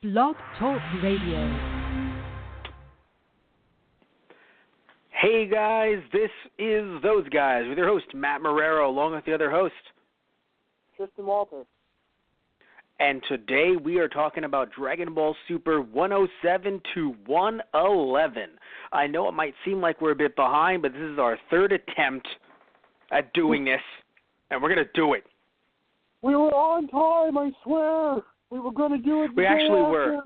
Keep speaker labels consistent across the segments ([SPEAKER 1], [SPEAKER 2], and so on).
[SPEAKER 1] Blog Talk Radio.
[SPEAKER 2] Hey guys, this is Those Guys with your host Matt Marrero along with the other host,
[SPEAKER 3] Tristan Walter.
[SPEAKER 2] And today we are talking about Dragon Ball Super 107 to 111. I know it might seem like we're a bit behind, but this is our third attempt at doing this, and we're going to do it.
[SPEAKER 3] We were on time, I swear. We were going to do it.
[SPEAKER 2] We actually were.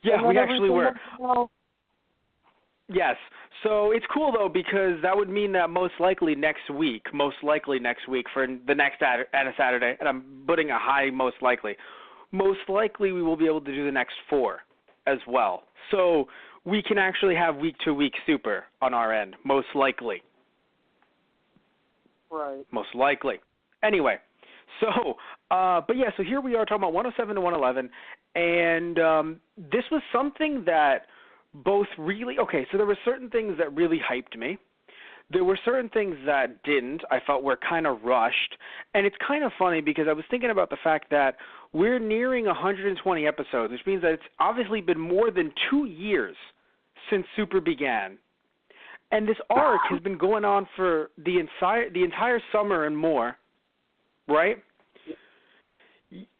[SPEAKER 2] Yeah, we actually were. Yes. So it's cool, though, because that would mean that most likely next week for the next Saturday, and I'm putting a high most likely we will be able to do the next 4 as well. So we can actually have week-to-week Super on our end, most likely.
[SPEAKER 3] Right.
[SPEAKER 2] Most likely. Anyway, so, so here we are talking about 107 to 111, and this was something that both really, so there were certain things that really hyped me. There were certain things that didn't. I felt were kind of rushed. And it's kind of funny because I was thinking about the fact that we're nearing 120 episodes, which means that it's obviously been more than 2 years since Super began. And this arc has been going on for the entire summer and more, right?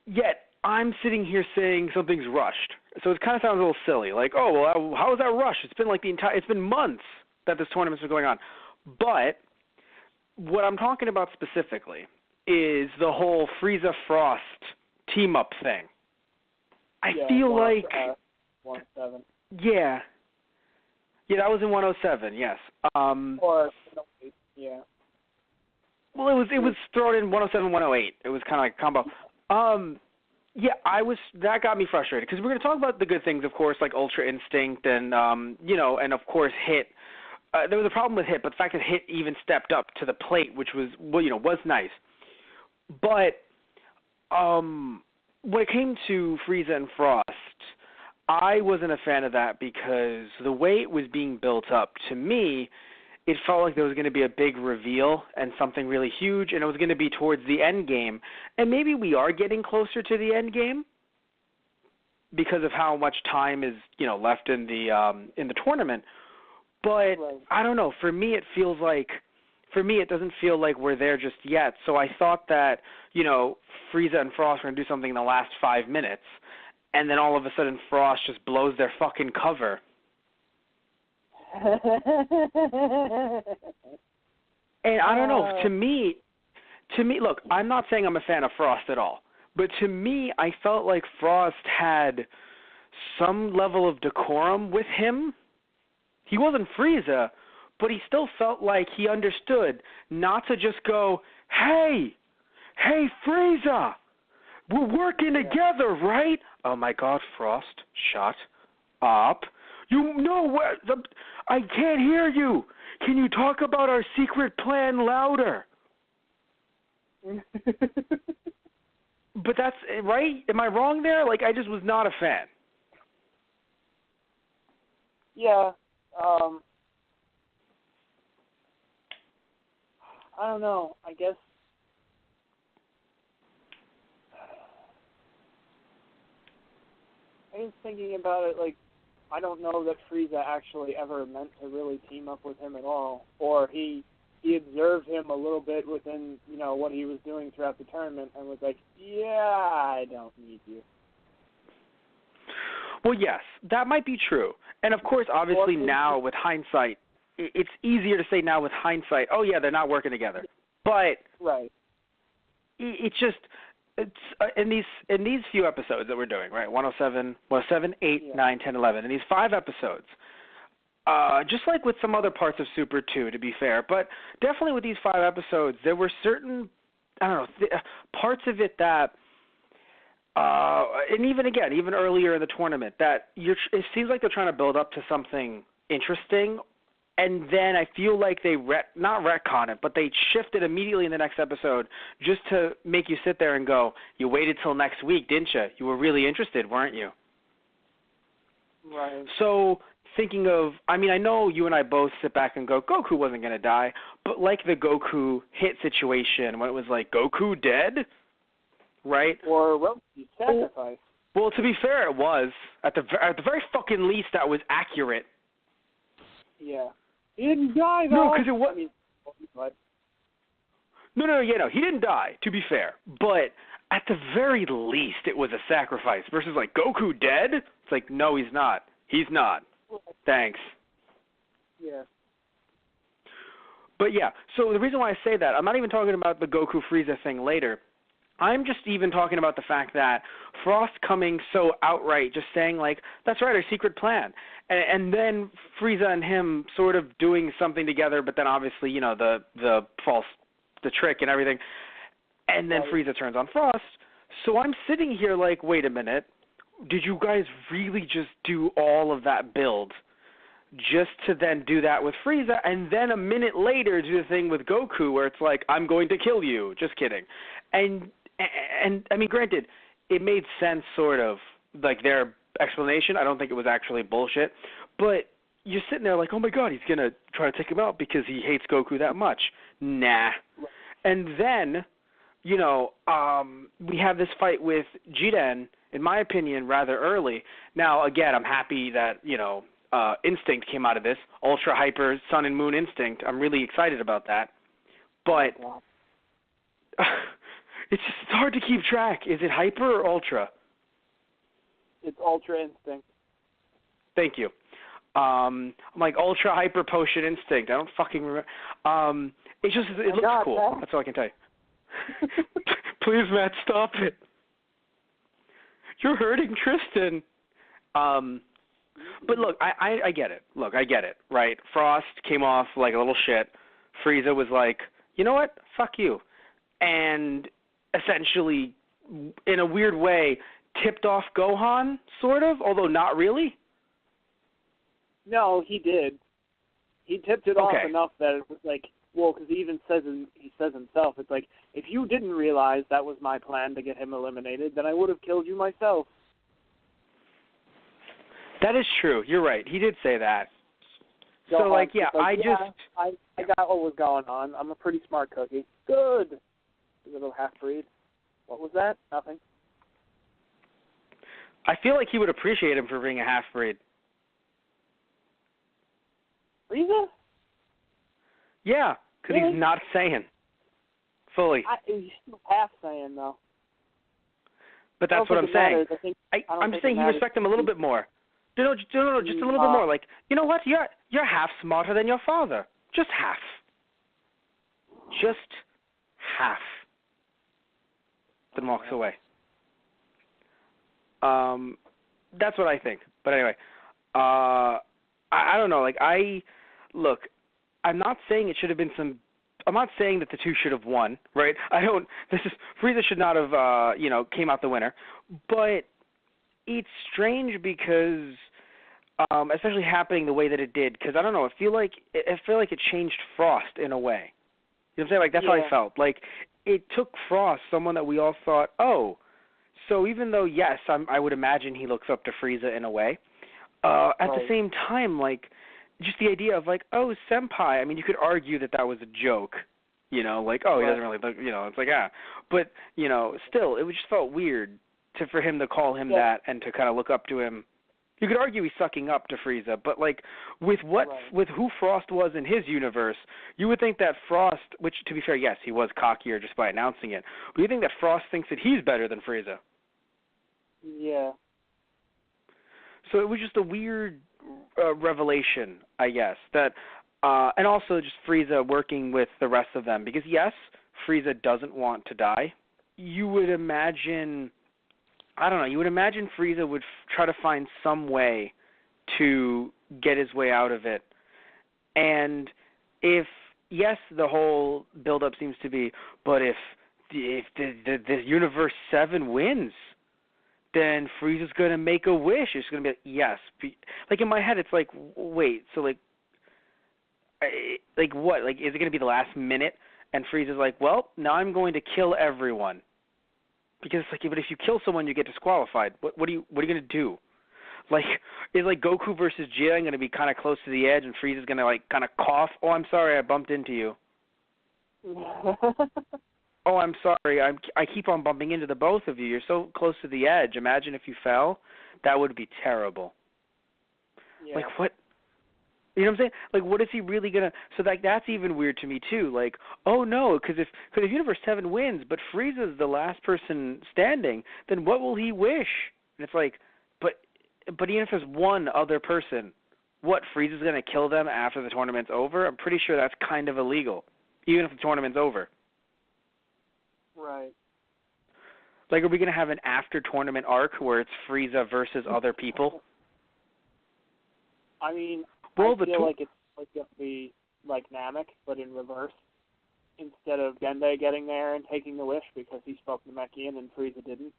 [SPEAKER 2] Yet I'm sitting here saying something's rushed. So it kind of sounds a little silly, like, oh, well, how is that rushed? It's been like it's been months that this tournament's been going on. But what I'm talking about specifically is the whole Frieza Frost team up thing. I feel like
[SPEAKER 3] 107.
[SPEAKER 2] Yeah, that was in 107. Yes.
[SPEAKER 3] Or 108. Yeah.
[SPEAKER 2] Well, it was thrown in 107, 108. It was kind of like a combo. That got me frustrated because we're going to talk about the good things, of course, like Ultra Instinct and and of course Hit. There was a problem with Hit, but the fact that Hit even stepped up to the plate, which was was nice. But when it came to Frieza and Frost, I wasn't a fan of that because the way it was being built up, to me, it felt like there was going to be a big reveal and something really huge, and it was going to be towards the end game. And maybe we are getting closer to the end game because of how much time is, left in the tournament. But
[SPEAKER 3] right.
[SPEAKER 2] I don't know. For me, it doesn't feel like we're there just yet. So I thought that, Frieza and Frost were going to do something in the last 5 minutes, and then all of a sudden Frost just blows their fucking cover. And I don't know, to me, look, I'm not saying I'm a fan of Frost at all, but to me, I felt like Frost had some level of decorum with him. He wasn't Frieza, but he still felt like he understood not to just go, hey, Frieza, we're working together, right? Oh my God, Frost, shut up. You know what? I can't hear you. Can you talk about our secret plan louder? But that's right. Am I wrong there? Like, I just was not a fan.
[SPEAKER 3] Yeah. I don't know. I guess. I was thinking about it like, I don't know that Frieza actually ever meant to really team up with him at all, or he observed him a little bit within, what he was doing throughout the tournament and was like, yeah, I don't need you.
[SPEAKER 2] Well, yes, that might be true. And, of course, obviously now with hindsight, it's easier to say now with hindsight, oh, yeah, they're not working together. But
[SPEAKER 3] right.
[SPEAKER 2] It's just... in these few episodes that we're doing, right, 107, 8, 9, 10, 11, in these 5 episodes, just like with some other parts of Super 2, to be fair, but definitely with these 5 episodes, there were certain, parts of it that, and even earlier in the tournament, that it seems like they're trying to build up to something interesting, and then I feel like they not retcon it, but they shifted immediately in the next episode just to make you sit there and go, you waited till next week, didn't you? You were really interested, weren't you?
[SPEAKER 3] Right.
[SPEAKER 2] So thinking of, I know you and I both sit back and go, Goku wasn't going to die, but like the Goku Hit situation when it was like, Goku dead? Right?
[SPEAKER 3] Or Roshi sacrifice.
[SPEAKER 2] Well, to be fair, it was at the very fucking least that was accurate.
[SPEAKER 3] Yeah. He didn't die though.
[SPEAKER 2] No, because it was.
[SPEAKER 3] I mean, but
[SPEAKER 2] No, he didn't die, to be fair. But at the very least, it was a sacrifice. Versus, like, Goku dead? It's like, no, he's not. He's not. Thanks.
[SPEAKER 3] yeah.
[SPEAKER 2] But, yeah, so the reason why I say that, I'm not even talking about the Goku-Frieza thing later. I'm just even talking about the fact that Frost coming so outright, just saying, like, that's right, our secret plan. And then Frieza and him sort of doing something together, but then obviously, you know, the trick and everything, and then Frieza turns on Frost. So I'm sitting here like, wait a minute, did you guys really just do all of that build just to then do that with Frieza, and then a minute later do the thing with Goku where it's like, I'm going to kill you? Just kidding. And I mean, granted, it made sense, sort of, like their explanation. I don't think it was actually bullshit, but you're sitting there like, oh my god, he's going to try to take him out because he hates Goku that much. Nah. And then, you know, we have this fight with Jiren, in my opinion, rather early. Now, again, I'm happy that, you know, Instinct came out of this. Ultra Hyper Sun and Moon Instinct. I'm really excited about that. But it's hard to keep track. Is it Hyper or Ultra?
[SPEAKER 3] It's Ultra Instinct.
[SPEAKER 2] Thank you. I'm like Ultra Hyper Potion Instinct. I don't fucking remember. It looks cool.
[SPEAKER 3] Matt.
[SPEAKER 2] That's all I can tell you. Please, Matt, stop it. You're hurting Tristan. But look, I get it. Look, I get it, right? Frost came off like a little shit. Frieza was like, you know what? Fuck you. And essentially, in a weird way, tipped off Gohan, sort of, although not really.
[SPEAKER 3] No, he did. He tipped it off enough that it was like, well, because he even says himself, it's like, if you didn't realize that was my plan to get him eliminated, then I would have killed you myself.
[SPEAKER 2] That is true. You're right. He did say that. So like, yeah, I
[SPEAKER 3] got what was going on. I'm a pretty smart cookie. Good. Little half-breed. What was that? Nothing.
[SPEAKER 2] I feel like he would appreciate him for being a half-breed.
[SPEAKER 3] Frieza?
[SPEAKER 2] Yeah, because
[SPEAKER 3] really?
[SPEAKER 2] He's not Saiyan. Fully.
[SPEAKER 3] He's still half Saiyan, though.
[SPEAKER 2] But that's what I'm saying. I'm saying he respects him a little bit more. No, just a little bit more. Like, you know what? You're half smarter than your father. Just half. Just half. Then walks away. That's what I think. But anyway, I don't know. Like, look, I'm not saying it should have been I'm not saying that the two should have won, right? Frieza should not have, came out the winner. But it's strange because, especially happening the way that it did, because I don't know, I feel like it changed Frost in a way. You know what I'm saying? Like, that's how I felt. Like, it took Frost, someone that we all thought, oh, so even though, yes, I would imagine he looks up to Frieza in a way, at the same time, like, just the idea of, like, oh, senpai, I mean, you could argue that was a joke, you know, like, oh, he doesn't really look, you know, it's like, but, you know, still, it just felt weird for him to call him that and to kind of look up to him. You could argue he's sucking up to Frieza, but, like, with who Frost was in his universe, you would think that Frost, which, to be fair, yes, he was cockier just by announcing it, but you think that Frost thinks that he's better than Frieza.
[SPEAKER 3] Yeah.
[SPEAKER 2] So it was just a weird revelation, I guess, that, and also just Frieza working with the rest of them, because, yes, Frieza doesn't want to die. You would imagine... I don't know, you would imagine Frieza would try to find some way to get his way out of it. And if, yes, the whole build-up seems to be, but if the Universe 7 wins, then Frieza's going to make a wish. It's going to be like, yes. Like, in my head, it's like, wait, so, like what? Like, is it going to be the last minute? And Frieza's like, well, now I'm going to kill everyone. Because it's like, but if you kill someone, you get disqualified. What are you going to do? Like, is like Goku versus Jiren going to be kind of close to the edge, and Frieza's going to like kind of cough? Oh, I'm sorry, I bumped into you. oh, I'm sorry, I keep on bumping into the both of you. You're so close to the edge. Imagine if you fell. That would be terrible.
[SPEAKER 3] Yeah.
[SPEAKER 2] Like, what? You know what I'm saying? Like, what is he really going to – so, like, that's even weird to me, too. Like, oh, no, because if Universe 7 wins, but Frieza's the last person standing, then what will he wish? And it's like, but even if there's one other person, what, Frieza's going to kill them after the tournament's over? I'm pretty sure that's kind of illegal, even if the tournament's over.
[SPEAKER 3] Right.
[SPEAKER 2] Like, are we going to have an after-tournament arc where it's Frieza versus other people?
[SPEAKER 3] I mean,
[SPEAKER 2] well,
[SPEAKER 3] I feel like it's like going to be like Namek, but in reverse. Instead of Dende getting there and taking the wish because he spoke Namekian and Frieza didn't,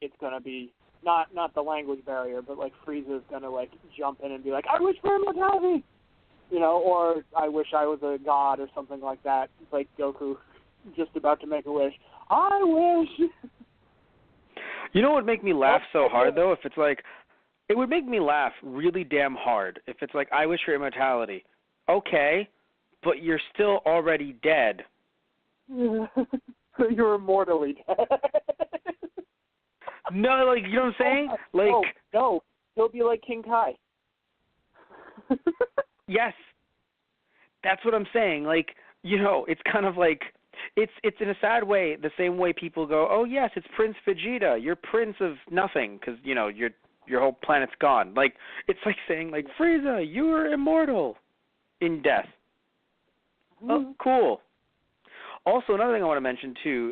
[SPEAKER 3] it's going to be not the language barrier, but like Frieza's going to like jump in and be like, I wish for immortality! You know, or I wish I was a god or something like that. It's like Goku just about to make a wish. I wish!
[SPEAKER 2] You know what would make me laugh so hard, though? If it's like, it would make me laugh really damn hard if it's like, I wish for immortality. Okay, but you're still already dead.
[SPEAKER 3] You're immortally dead.
[SPEAKER 2] No, like, you know what I'm saying? Like,
[SPEAKER 3] no, he'll be like King Kai.
[SPEAKER 2] Yes, that's what I'm saying. Like, you know, it's kind of like, it's in a sad way, the same way people go, oh, yes, it's Prince Vegeta. You're Prince of nothing because, you know, your whole planet's gone. Like, it's like saying, like, Frieza, you are immortal in death.
[SPEAKER 3] Mm-hmm.
[SPEAKER 2] Oh, cool. Also, another thing I want to mention, too,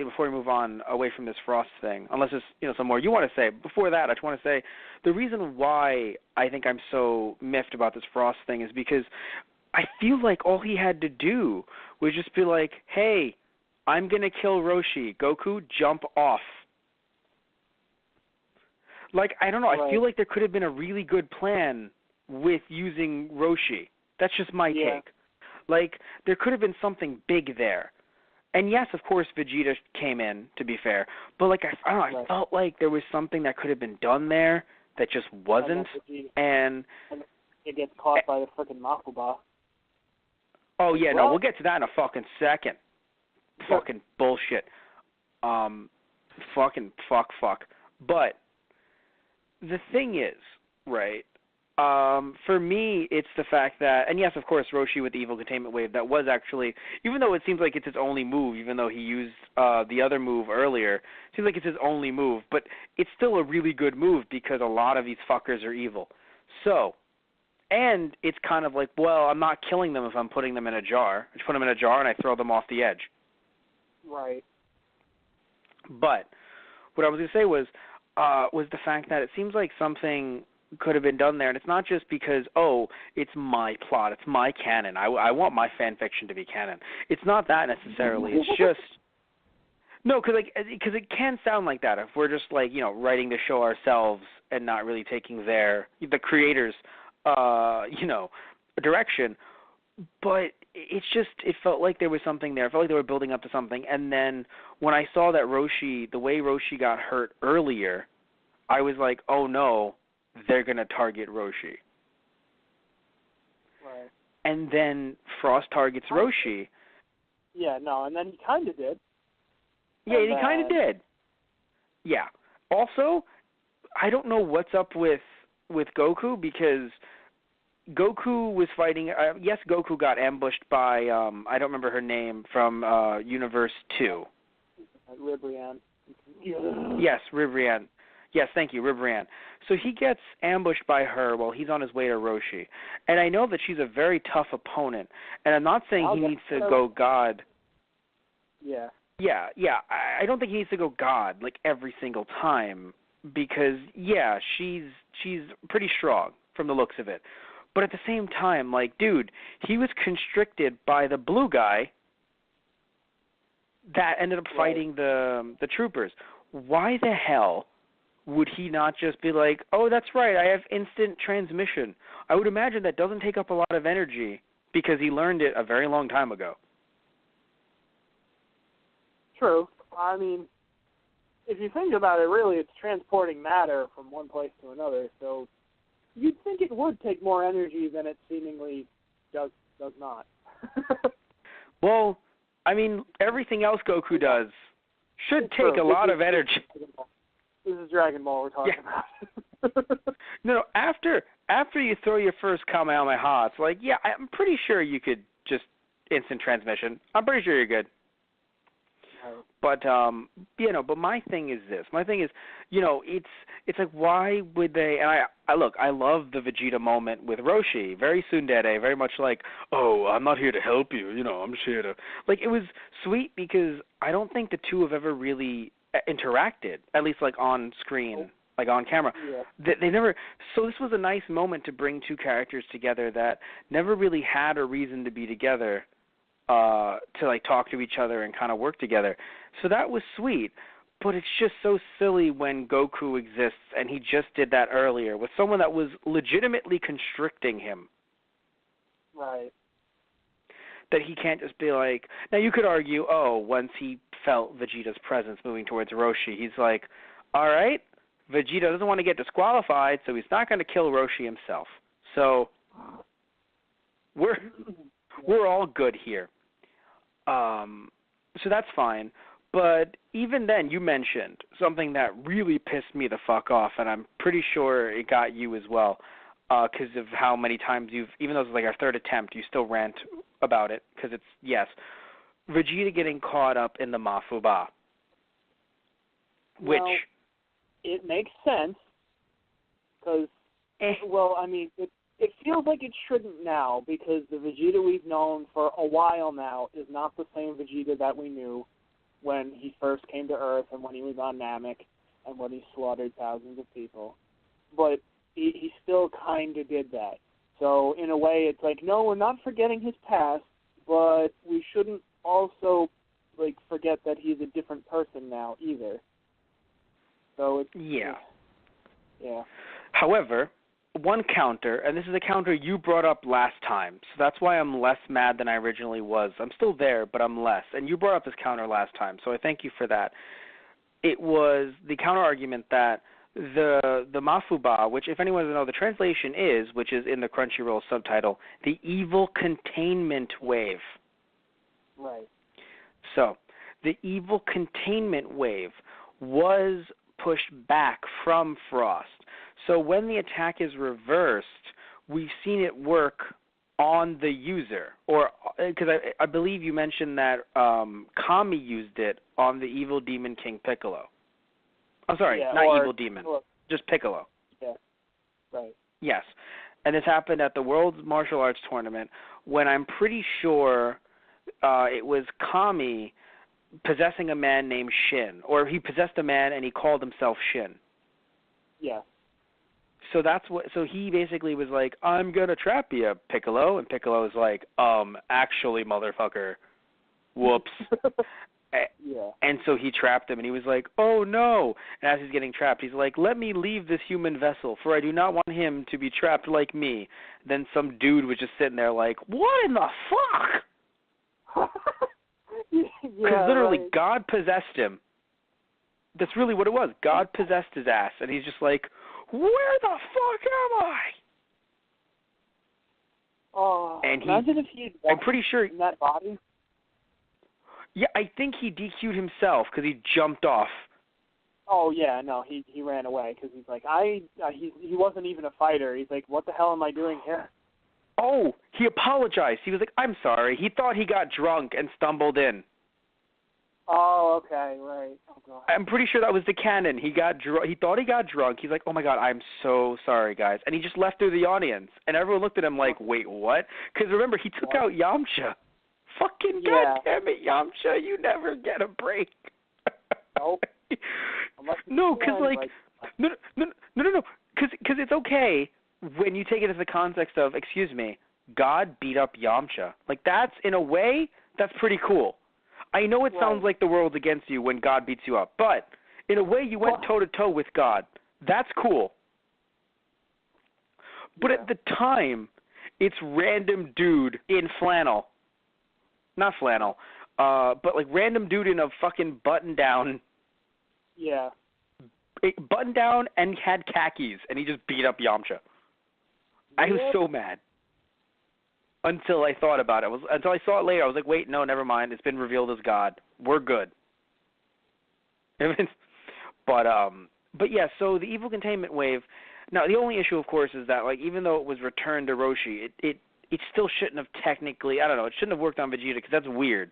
[SPEAKER 2] before we move on away from this Frost thing, unless there's, you know, some more you want to say. Before that, I just want to say the reason why I think I'm so miffed about this Frost thing is because I feel like all he had to do was just be like, hey, I'm going to kill Roshi. Goku, jump off. Like, I don't know.
[SPEAKER 3] Right.
[SPEAKER 2] I feel like there could have been a really good plan with using Roshi. That's just my take. Like, there could have been something big there. And yes, of course, Vegeta came in, to be fair. But, like, I don't know, I felt like there was something that could have been done there that just wasn't. And
[SPEAKER 3] it gets caught by the frickin' Makuba.
[SPEAKER 2] Oh, yeah, no, we'll get to that in a fucking second. Fucking bullshit. Fucking fuck. But the thing is, right, for me, it's the fact that, and yes, of course, Roshi with the Evil Containment Wave, that was actually, even though it seems like it's his only move, even though he used the other move earlier, it seems like it's his only move, but it's still a really good move because a lot of these fuckers are evil. So, and it's kind of like, well, I'm not killing them if I'm putting them in a jar. I just put them in a jar and I throw them off the edge.
[SPEAKER 3] Right.
[SPEAKER 2] But what I was going to say was the fact that it seems like something could have been done there, and it's not just because, oh, it's my plot, it's my canon. I want my fan fiction to be canon. It's not that necessarily. It's just no, because it can sound like that if we're just like, you know, writing the show ourselves and not really taking the creators, you know, direction. But it felt like there was something there. It felt like they were building up to something. And then when I saw that the way Roshi got hurt earlier, I was like, oh no, they're going to target Roshi.
[SPEAKER 3] Right.
[SPEAKER 2] And then Frost targets Roshi.
[SPEAKER 3] Yeah, no, and then he kind of did.
[SPEAKER 2] Yeah, he kind of did. Yeah. Also, I don't know what's up with Goku because Goku was fighting. Yes, Goku got ambushed by I don't remember her name from Universe 2.
[SPEAKER 3] Ribrianne.
[SPEAKER 2] Yes, Ribrianne. Yes, thank you, Ribrianne. So he gets ambushed by her while he's on his way to Roshi, and I know that she's a very tough opponent. And I'm not saying he needs to go God.
[SPEAKER 3] Yeah.
[SPEAKER 2] Yeah. I don't think he needs to go God like every single time because yeah, she's pretty strong from the looks of it. But at the same time, like, dude, he was constricted by the blue guy that ended up fighting the troopers. Why the hell would he not just be like, oh, that's right, I have instant transmission? I would imagine that doesn't take up a lot of energy because he learned it a very long time ago.
[SPEAKER 3] True. I mean, if you think about it, really, it's transporting matter from one place to another, so you'd think it would take more energy than it seemingly does not.
[SPEAKER 2] Well, I mean, everything else Goku does should
[SPEAKER 3] It's
[SPEAKER 2] take
[SPEAKER 3] true.
[SPEAKER 2] a lot of energy.
[SPEAKER 3] This is Dragon Ball we're talking about.
[SPEAKER 2] No, after you throw your first Kamehameha, it's like, yeah, I'm pretty sure you could just instant transmission. I'm pretty sure you're good.
[SPEAKER 3] Right.
[SPEAKER 2] But but my thing is this. My thing is, it's like, why would they? And I love the Vegeta moment with Roshi, very tsundere, very much like, oh, I'm not here to help you, I'm just here to, like, it was sweet because I don't think the two have ever really interacted, at least like on screen, like on camera.
[SPEAKER 3] Yeah.
[SPEAKER 2] They never. So this was a nice moment to bring two characters together that never really had a reason to be together. To like talk to each other and kind of work together. So that was sweet, but it's just so silly when Goku exists and he just did that earlier with someone that was legitimately constricting him.
[SPEAKER 3] Right.
[SPEAKER 2] That he can't just be like, now you could argue, once he felt Vegeta's presence moving towards Roshi, he's like, all right, Vegeta doesn't want to get disqualified, so he's not going to kill Roshi himself. So we're all good here. So that's fine. But even then, you mentioned something that really pissed me the fuck off, and I'm pretty sure it got you as well, because of how many times even though it's like our third attempt, you still rant about it, because it's, yes, Vegeta getting caught up in the Mafuba. Which...
[SPEAKER 3] Well, it makes sense, because, it feels like it shouldn't now, because the Vegeta we've known for a while now is not the same Vegeta that we knew when he first came to Earth and when he was on Namek and when he slaughtered thousands of people. But he still kind of did that. So in a way, it's like, no, we're not forgetting his past, but we shouldn't also forget that he's a different person now either. So it's
[SPEAKER 2] yeah.
[SPEAKER 3] Yeah.
[SPEAKER 2] However, one counter, and this is a counter you brought up last time, so that's why I'm less mad than I originally was. I'm still there, but I'm less. And you brought up this counter last time, so I thank you for that. It was the counter argument that the Mafuba, which if anyone doesn't know, the translation is, which is in the Crunchyroll subtitle, the evil containment wave.
[SPEAKER 3] Right.
[SPEAKER 2] So, the evil containment wave was pushed back from Frost. So when the attack is reversed, we've seen it work on the user. Or because I believe you mentioned that Kami used it on the evil demon King Piccolo. I'm sorry, not evil demon, just Piccolo.
[SPEAKER 3] Yeah, right.
[SPEAKER 2] Yes. And this happened at the World's Martial Arts Tournament when I'm pretty sure it was Kami possessing a man named Shin. Or he possessed a man and he called himself Shin.
[SPEAKER 3] Yeah.
[SPEAKER 2] So so he basically was like, I'm going to trap you, Piccolo. And Piccolo was like, actually, motherfucker, whoops.
[SPEAKER 3] Yeah.
[SPEAKER 2] And so he trapped him, and he was like, oh, no. And as he's getting trapped, he's like, let me leave this human vessel, for I do not want him to be trapped like me. Then some dude was just sitting there like, what in the fuck? Because literally,
[SPEAKER 3] right.
[SPEAKER 2] God possessed him. That's really what it was. God possessed his ass, and he's just like, where the fuck am I?
[SPEAKER 3] Oh,
[SPEAKER 2] and
[SPEAKER 3] imagine if he
[SPEAKER 2] I'm pretty sure
[SPEAKER 3] in that body.
[SPEAKER 2] Yeah, I think he DQ'd himself because he jumped off.
[SPEAKER 3] Oh yeah, no, he ran away because he's like he wasn't even a fighter. He's like, what the hell am I doing here?
[SPEAKER 2] Oh, he apologized. He was like, I'm sorry. He thought he got drunk and stumbled in.
[SPEAKER 3] Oh, okay, right. Oh god.
[SPEAKER 2] I'm pretty sure that was the canon. He thought he got drunk. He's like, oh my god, I'm so sorry, guys. And he just left through the audience. And everyone looked at him like, wait, what? Because remember, he took out Yamcha. Fucking goddamn it, Yamcha, you never get a break.
[SPEAKER 3] Nope.
[SPEAKER 2] No, because no, because it's okay when you take it as the context of, excuse me, God beat up Yamcha. Like that's in a way that's pretty cool. I know it sounds like the world's against you when God beats you up, but in a way you went toe to toe with God. That's cool. But at the time, it's random dude in flannel. Not flannel, but like random dude in a fucking button down.
[SPEAKER 3] Yeah.
[SPEAKER 2] Button down and had khakis, and he just beat up Yamcha. I was so mad. until I thought about it. Until I saw it later, I was like, wait, no, never mind. It's been revealed as God. We're good. But yeah, so the evil containment wave. Now, the only issue, of course, is that like even though it was returned to Roshi, it still shouldn't have technically. I don't know. It shouldn't have worked on Vegeta because that's weird.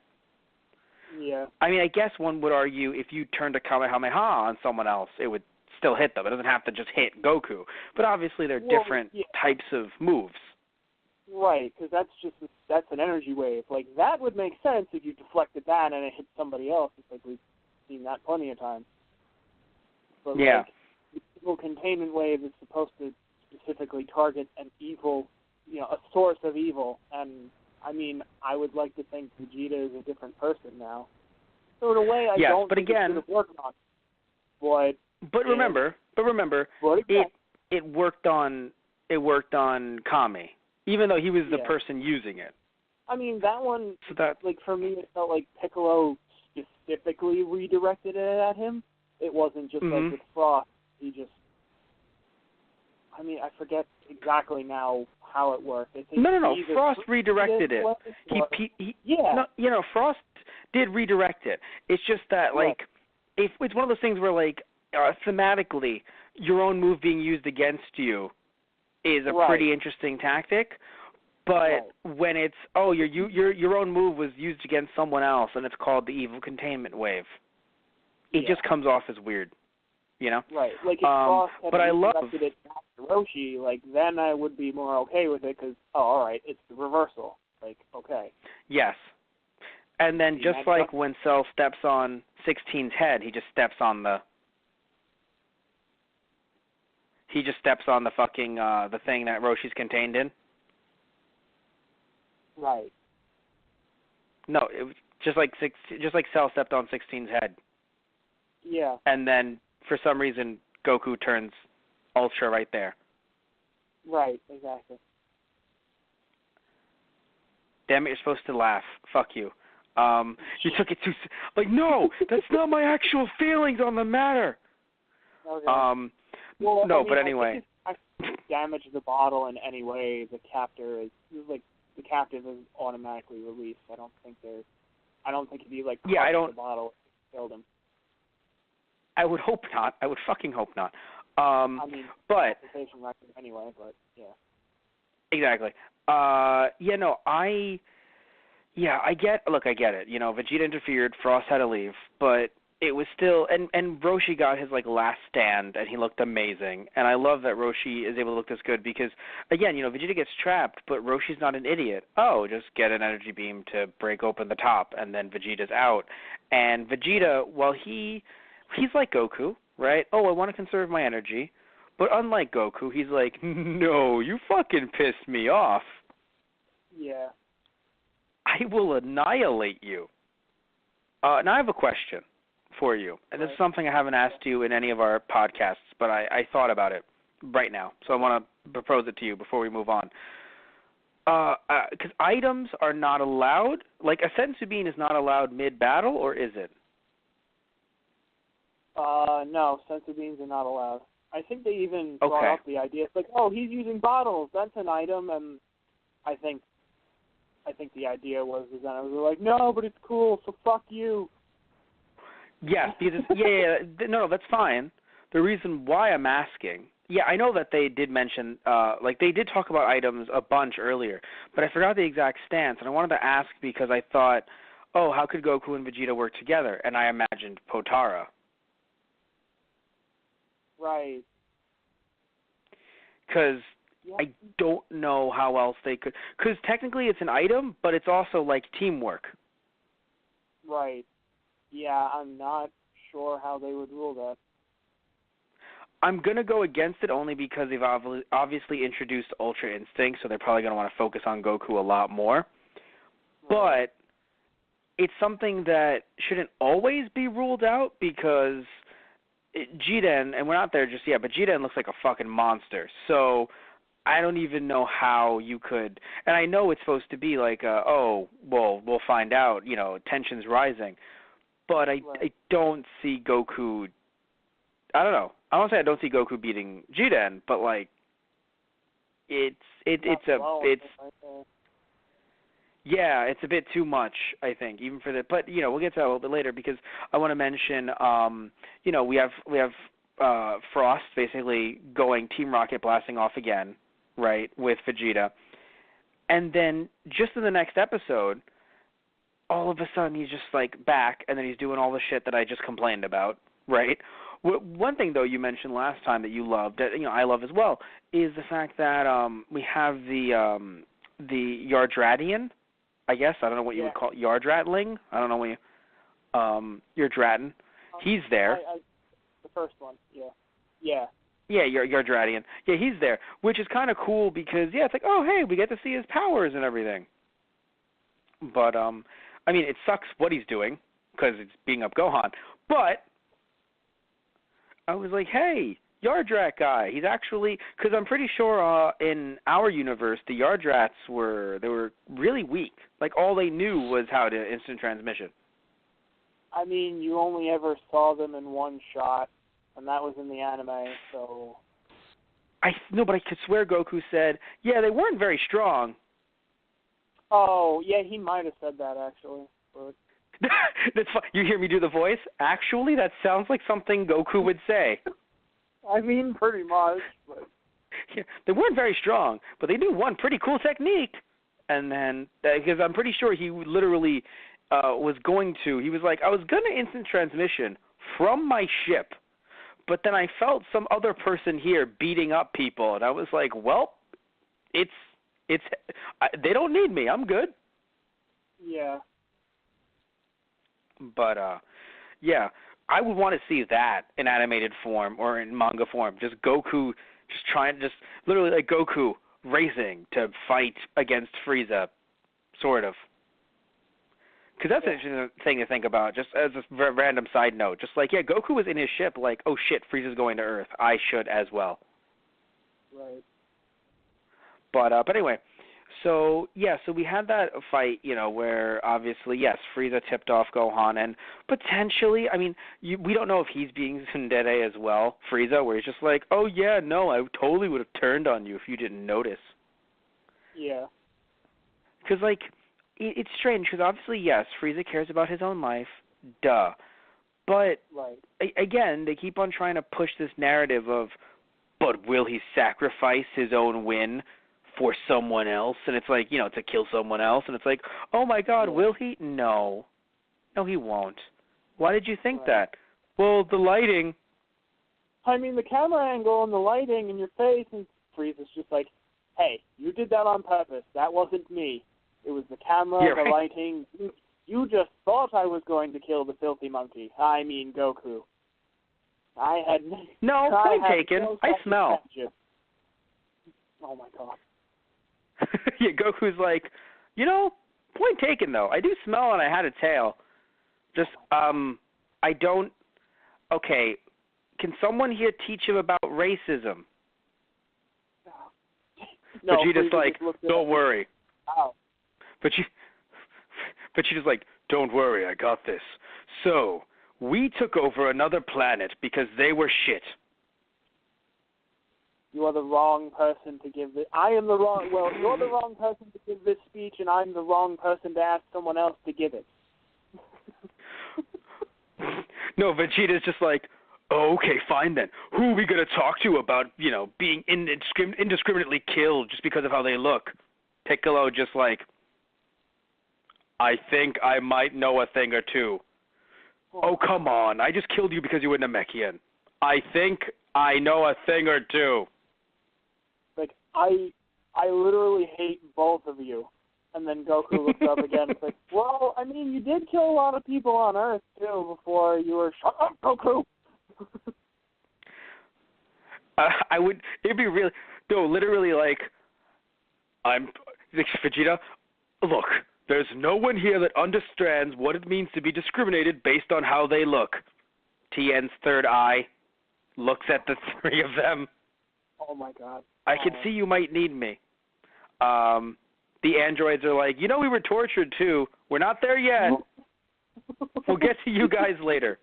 [SPEAKER 3] Yeah.
[SPEAKER 2] I mean, I guess one would argue if you turned a Kamehameha on someone else, it would still hit them. It doesn't have to just hit Goku. But obviously, they're different types of moves.
[SPEAKER 3] Right, because that's an energy wave. Like that would make sense if you deflected that and it hit somebody else. It's like we've seen that plenty of times. But
[SPEAKER 2] yeah.
[SPEAKER 3] Like, the evil containment wave is supposed to specifically target an evil, a source of evil. And I mean, I would like to think Vegeta is a different person now. So in a way, I don't think it should have worked on it. But remember, it worked on Kami, even though he was the person using it. I mean, that one, like for me, it felt like Piccolo specifically redirected it at him. It wasn't just like with Frost. He just, I mean, I forget exactly now how it worked. I think
[SPEAKER 2] no. Frost redirected it. Frost did redirect it. It's just that, like, if it's one of those things where, like, thematically, your own move being used against you is a pretty interesting tactic. But when it's your own move was used against someone else and it's called the evil containment wave, it just comes off as weird,
[SPEAKER 3] Right. Like if Frost had redirected it back to Roshi, like then I would be more okay with it because all right, it's the reversal. Like okay.
[SPEAKER 2] Yes. And then just like when Cell steps on 16's head, he just steps on the fucking the thing that Roshi's contained in.
[SPEAKER 3] Right.
[SPEAKER 2] No, it was just like Cell stepped on 16's head.
[SPEAKER 3] Yeah.
[SPEAKER 2] And then for some reason Goku turns Ultra right there.
[SPEAKER 3] Right, exactly.
[SPEAKER 2] Damn it, you're supposed to laugh. Fuck you. You took it too no, that's not my actual feelings on the matter.
[SPEAKER 3] Okay.
[SPEAKER 2] But anyway.
[SPEAKER 3] I damage the bottle in any way, the captor is the captive is automatically released. I don't think if you crushed the bottle, it killed him.
[SPEAKER 2] I would hope not. I would fucking hope not.
[SPEAKER 3] I mean,
[SPEAKER 2] but
[SPEAKER 3] anyway, but yeah.
[SPEAKER 2] Exactly. I get it. Vegeta interfered, Frost had to leave, but it was still and Roshi got his last stand and he looked amazing. And I love that Roshi is able to look this good because again, Vegeta gets trapped, but Roshi's not an idiot. Oh, just get an energy beam to break open the top and then Vegeta's out. And Vegeta, well he's like Goku, right? Oh, I want to conserve my energy. But unlike Goku, he's like, no, you fucking pissed me off.
[SPEAKER 3] Yeah.
[SPEAKER 2] I will annihilate you. Now I have a question for you. And this is something I haven't asked you in any of our podcasts, but I thought about it right now. So I want to propose it to you before we move on. Because items are not allowed. Like a Senzu Bean is not allowed mid-battle, or is it?
[SPEAKER 3] No, Senzu Beans are not allowed. I think they even brought up the idea. It's like, oh, he's using bottles. That's an item. And I think the idea was designers were like, no, but it's cool, so fuck you.
[SPEAKER 2] Yes, because no, that's fine. The reason why I'm asking, I know that they did mention, they did talk about items a bunch earlier, but I forgot the exact stance, and I wanted to ask because I thought, oh, how could Goku and Vegeta work together? And I imagined Potara.
[SPEAKER 3] Right.
[SPEAKER 2] Because I don't know how else they could. Because technically it's an item, but it's also like teamwork.
[SPEAKER 3] Right. Yeah, I'm not sure how they would rule that.
[SPEAKER 2] I'm going to go against it only because they've obviously introduced Ultra Instinct, so they're probably going to want to focus on Goku a lot more. Right. But it's something that shouldn't always be ruled out because Jiden, and we're not there just yet, but Jiden looks like a fucking monster. So I don't even know how you could, and I know it's supposed to be like, we'll find out, tension's rising. But I don't see Goku, I don't know. I won't say I don't see Goku beating Yeah, it's a bit too much, I think, even for the. But we'll get to that a little bit later because I want to mention, we have Frost basically going Team Rocket blasting off again, right, with Vegeta, and then just in the next episode, all of a sudden he's just like back, and then he's doing all the shit that I just complained about, right? One thing though you mentioned last time that you loved, that I love as well, is the fact that we have the Yardratian. I guess I don't know what you would call it, Yardratling. I don't know what Yardratin. He's there.
[SPEAKER 3] The first one, yeah.
[SPEAKER 2] Yeah, Yardratian. Yeah, he's there, which is kind of cool because it's like, oh hey, we get to see his powers and everything. But I mean, it sucks what he's doing because it's beating up Gohan. But I was like, hey, Yardrat guy. He's actually, because I'm pretty sure in our universe the Yardrats were really weak. Like all they knew was how to instant transmission.
[SPEAKER 3] I mean, you only ever saw them in one shot, and that was in the anime. So.
[SPEAKER 2] But I could swear Goku said, yeah, they weren't very strong.
[SPEAKER 3] Oh yeah, he might have said that actually. But...
[SPEAKER 2] That's fun. You hear me do the voice? Actually, that sounds like something Goku would say.
[SPEAKER 3] I mean, pretty much. But...
[SPEAKER 2] Yeah, they weren't very strong, but they knew one pretty cool technique. And then, because I'm pretty sure he literally was going to, he was like, I was going to instant transmission from my ship, but then I felt some other person here beating up people, and I was like, well, they don't need me. I'm good.
[SPEAKER 3] Yeah.
[SPEAKER 2] But, yeah. I would want to see that in animated form or in manga form. Just Goku literally like Goku racing to fight against Frieza, sort of. Because that's an interesting thing to think about, just as a random side note. Just like, Goku was in his ship like, oh shit, Frieza's going to Earth. I should as well.
[SPEAKER 3] Right.
[SPEAKER 2] But anyway, so we had that fight, where obviously, yes, Frieza tipped off Gohan, and potentially, I mean, we don't know if he's being tsundere as well, Frieza, where he's just like, oh yeah, no, I totally would have turned on you if you didn't notice.
[SPEAKER 3] Yeah.
[SPEAKER 2] Because, like, it's strange, because obviously, yes, Frieza cares about his own life, duh. But, again, they keep on trying to push this narrative of, but will he sacrifice his own win for someone else? And it's like, to kill someone else. And it's like, oh my God, will he? No. No, he won't. Why did you think that? Well, the lighting.
[SPEAKER 3] I mean, the camera angle and the lighting in your face, and Frieza's just like, hey, you did that on purpose. That wasn't me. It was the camera, the lighting. You just thought I was going to kill the filthy monkey. I mean, Goku. I had...
[SPEAKER 2] No, point taken. I smell.
[SPEAKER 3] Oh my God.
[SPEAKER 2] Yeah, Goku's like, point taken though. I do smell and I had a tail. Just, I don't. Okay, can someone here teach him about racism?
[SPEAKER 3] No,
[SPEAKER 2] Vegeta's like, don't worry.
[SPEAKER 3] Wow.
[SPEAKER 2] But she's like, don't worry, I got this. So we took over another planet because they were shit.
[SPEAKER 3] You are the wrong person to give this. You're the wrong person to give this speech, and I'm the wrong person to ask someone else to give it.
[SPEAKER 2] No, Vegeta's just like, oh, okay, fine then. Who are we going to talk to about, being indiscriminately killed just because of how they look? Piccolo just like, I think I might know a thing or two. Oh, come on. I just killed you because you were Namekian. I think I know a thing or two.
[SPEAKER 3] Like, I literally hate both of you. And then Goku looks up again and is like, well, I mean, you did kill a lot of people on Earth, too, before you were, shut up, Goku! It'd be really, no, literally like, Vegeta, look, there's no one here that understands what it means to be discriminated based on how they look. Tien's third eye looks at the three of them. Oh my God.
[SPEAKER 2] I can see you might need me. The androids are like, we were tortured too. We're not there yet. We'll get to you guys later.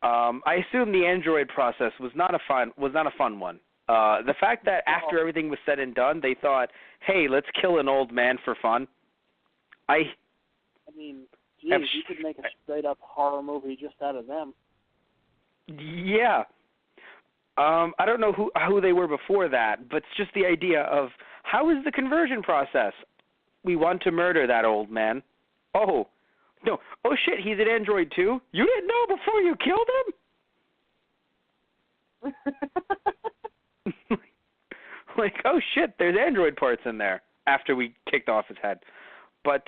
[SPEAKER 2] I assume the android process was not a fun one. The fact that after everything was said and done, they thought, hey, let's kill an old man for fun.
[SPEAKER 3] I mean, geez, you could make a straight-up horror movie just out of them.
[SPEAKER 2] Yeah. I don't know who they were before that, but it's just the idea of, how is the conversion process? We want to murder that old man. Oh, no. Oh, shit, he's an android too? You didn't know before you killed him? Like, oh, shit, there's android parts in there after we kicked off his head. But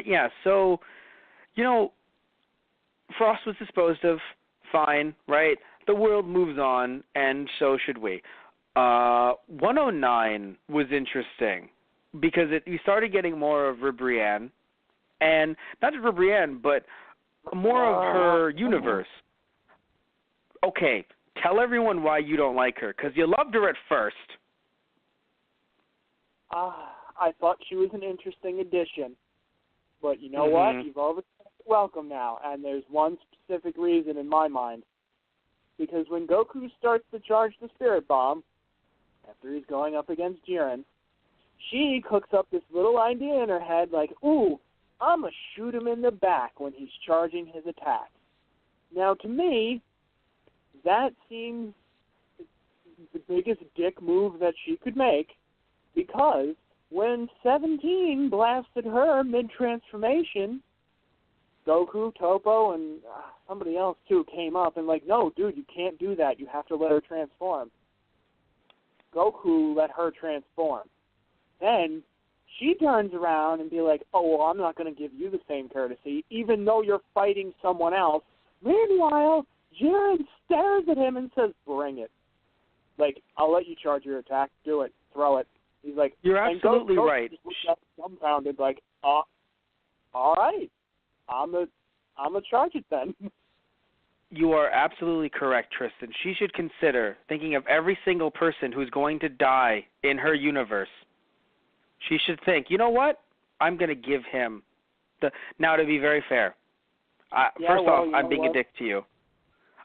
[SPEAKER 2] yeah, so, Frost was disposed of, fine, right? The world moves on, and so should we. 109 was interesting because we started getting more of Ribrianne, and not just Ribrianne, but more of her universe. Okay, tell everyone why you don't like her, because you loved her at first.
[SPEAKER 3] I thought she was an interesting addition, but you know what? You've already welcome now, and there's one specific reason in my mind. Because when Goku starts to charge the Spirit Bomb, after he's going up against Jiren, she cooks up this little idea in her head like, ooh, I'm going to shoot him in the back when he's charging his attack. Now, to me, that seems the biggest dick move that she could make, because when 17 blasted her mid-transformation, Goku, Toppo, and somebody else, too, came up and like, no, dude, you can't do that. You have to let her transform. Goku let her transform. Then she turns around and be like, oh, well, I'm not going to give you the same courtesy, even though you're fighting someone else. Meanwhile, Jiren stares at him and says, bring it. Like, I'll let you charge your attack. Do it. Throw it. He's like,
[SPEAKER 2] you're absolutely right.
[SPEAKER 3] Just looked up, dumbfounded, like, all right. I'm gonna charge it then.
[SPEAKER 2] You are absolutely correct, Tristan. She should consider thinking of every single person who's going to die in her universe. She should think, you know what? I'm going to give him the. Now, to be very fair, first off, I'm being a dick to you.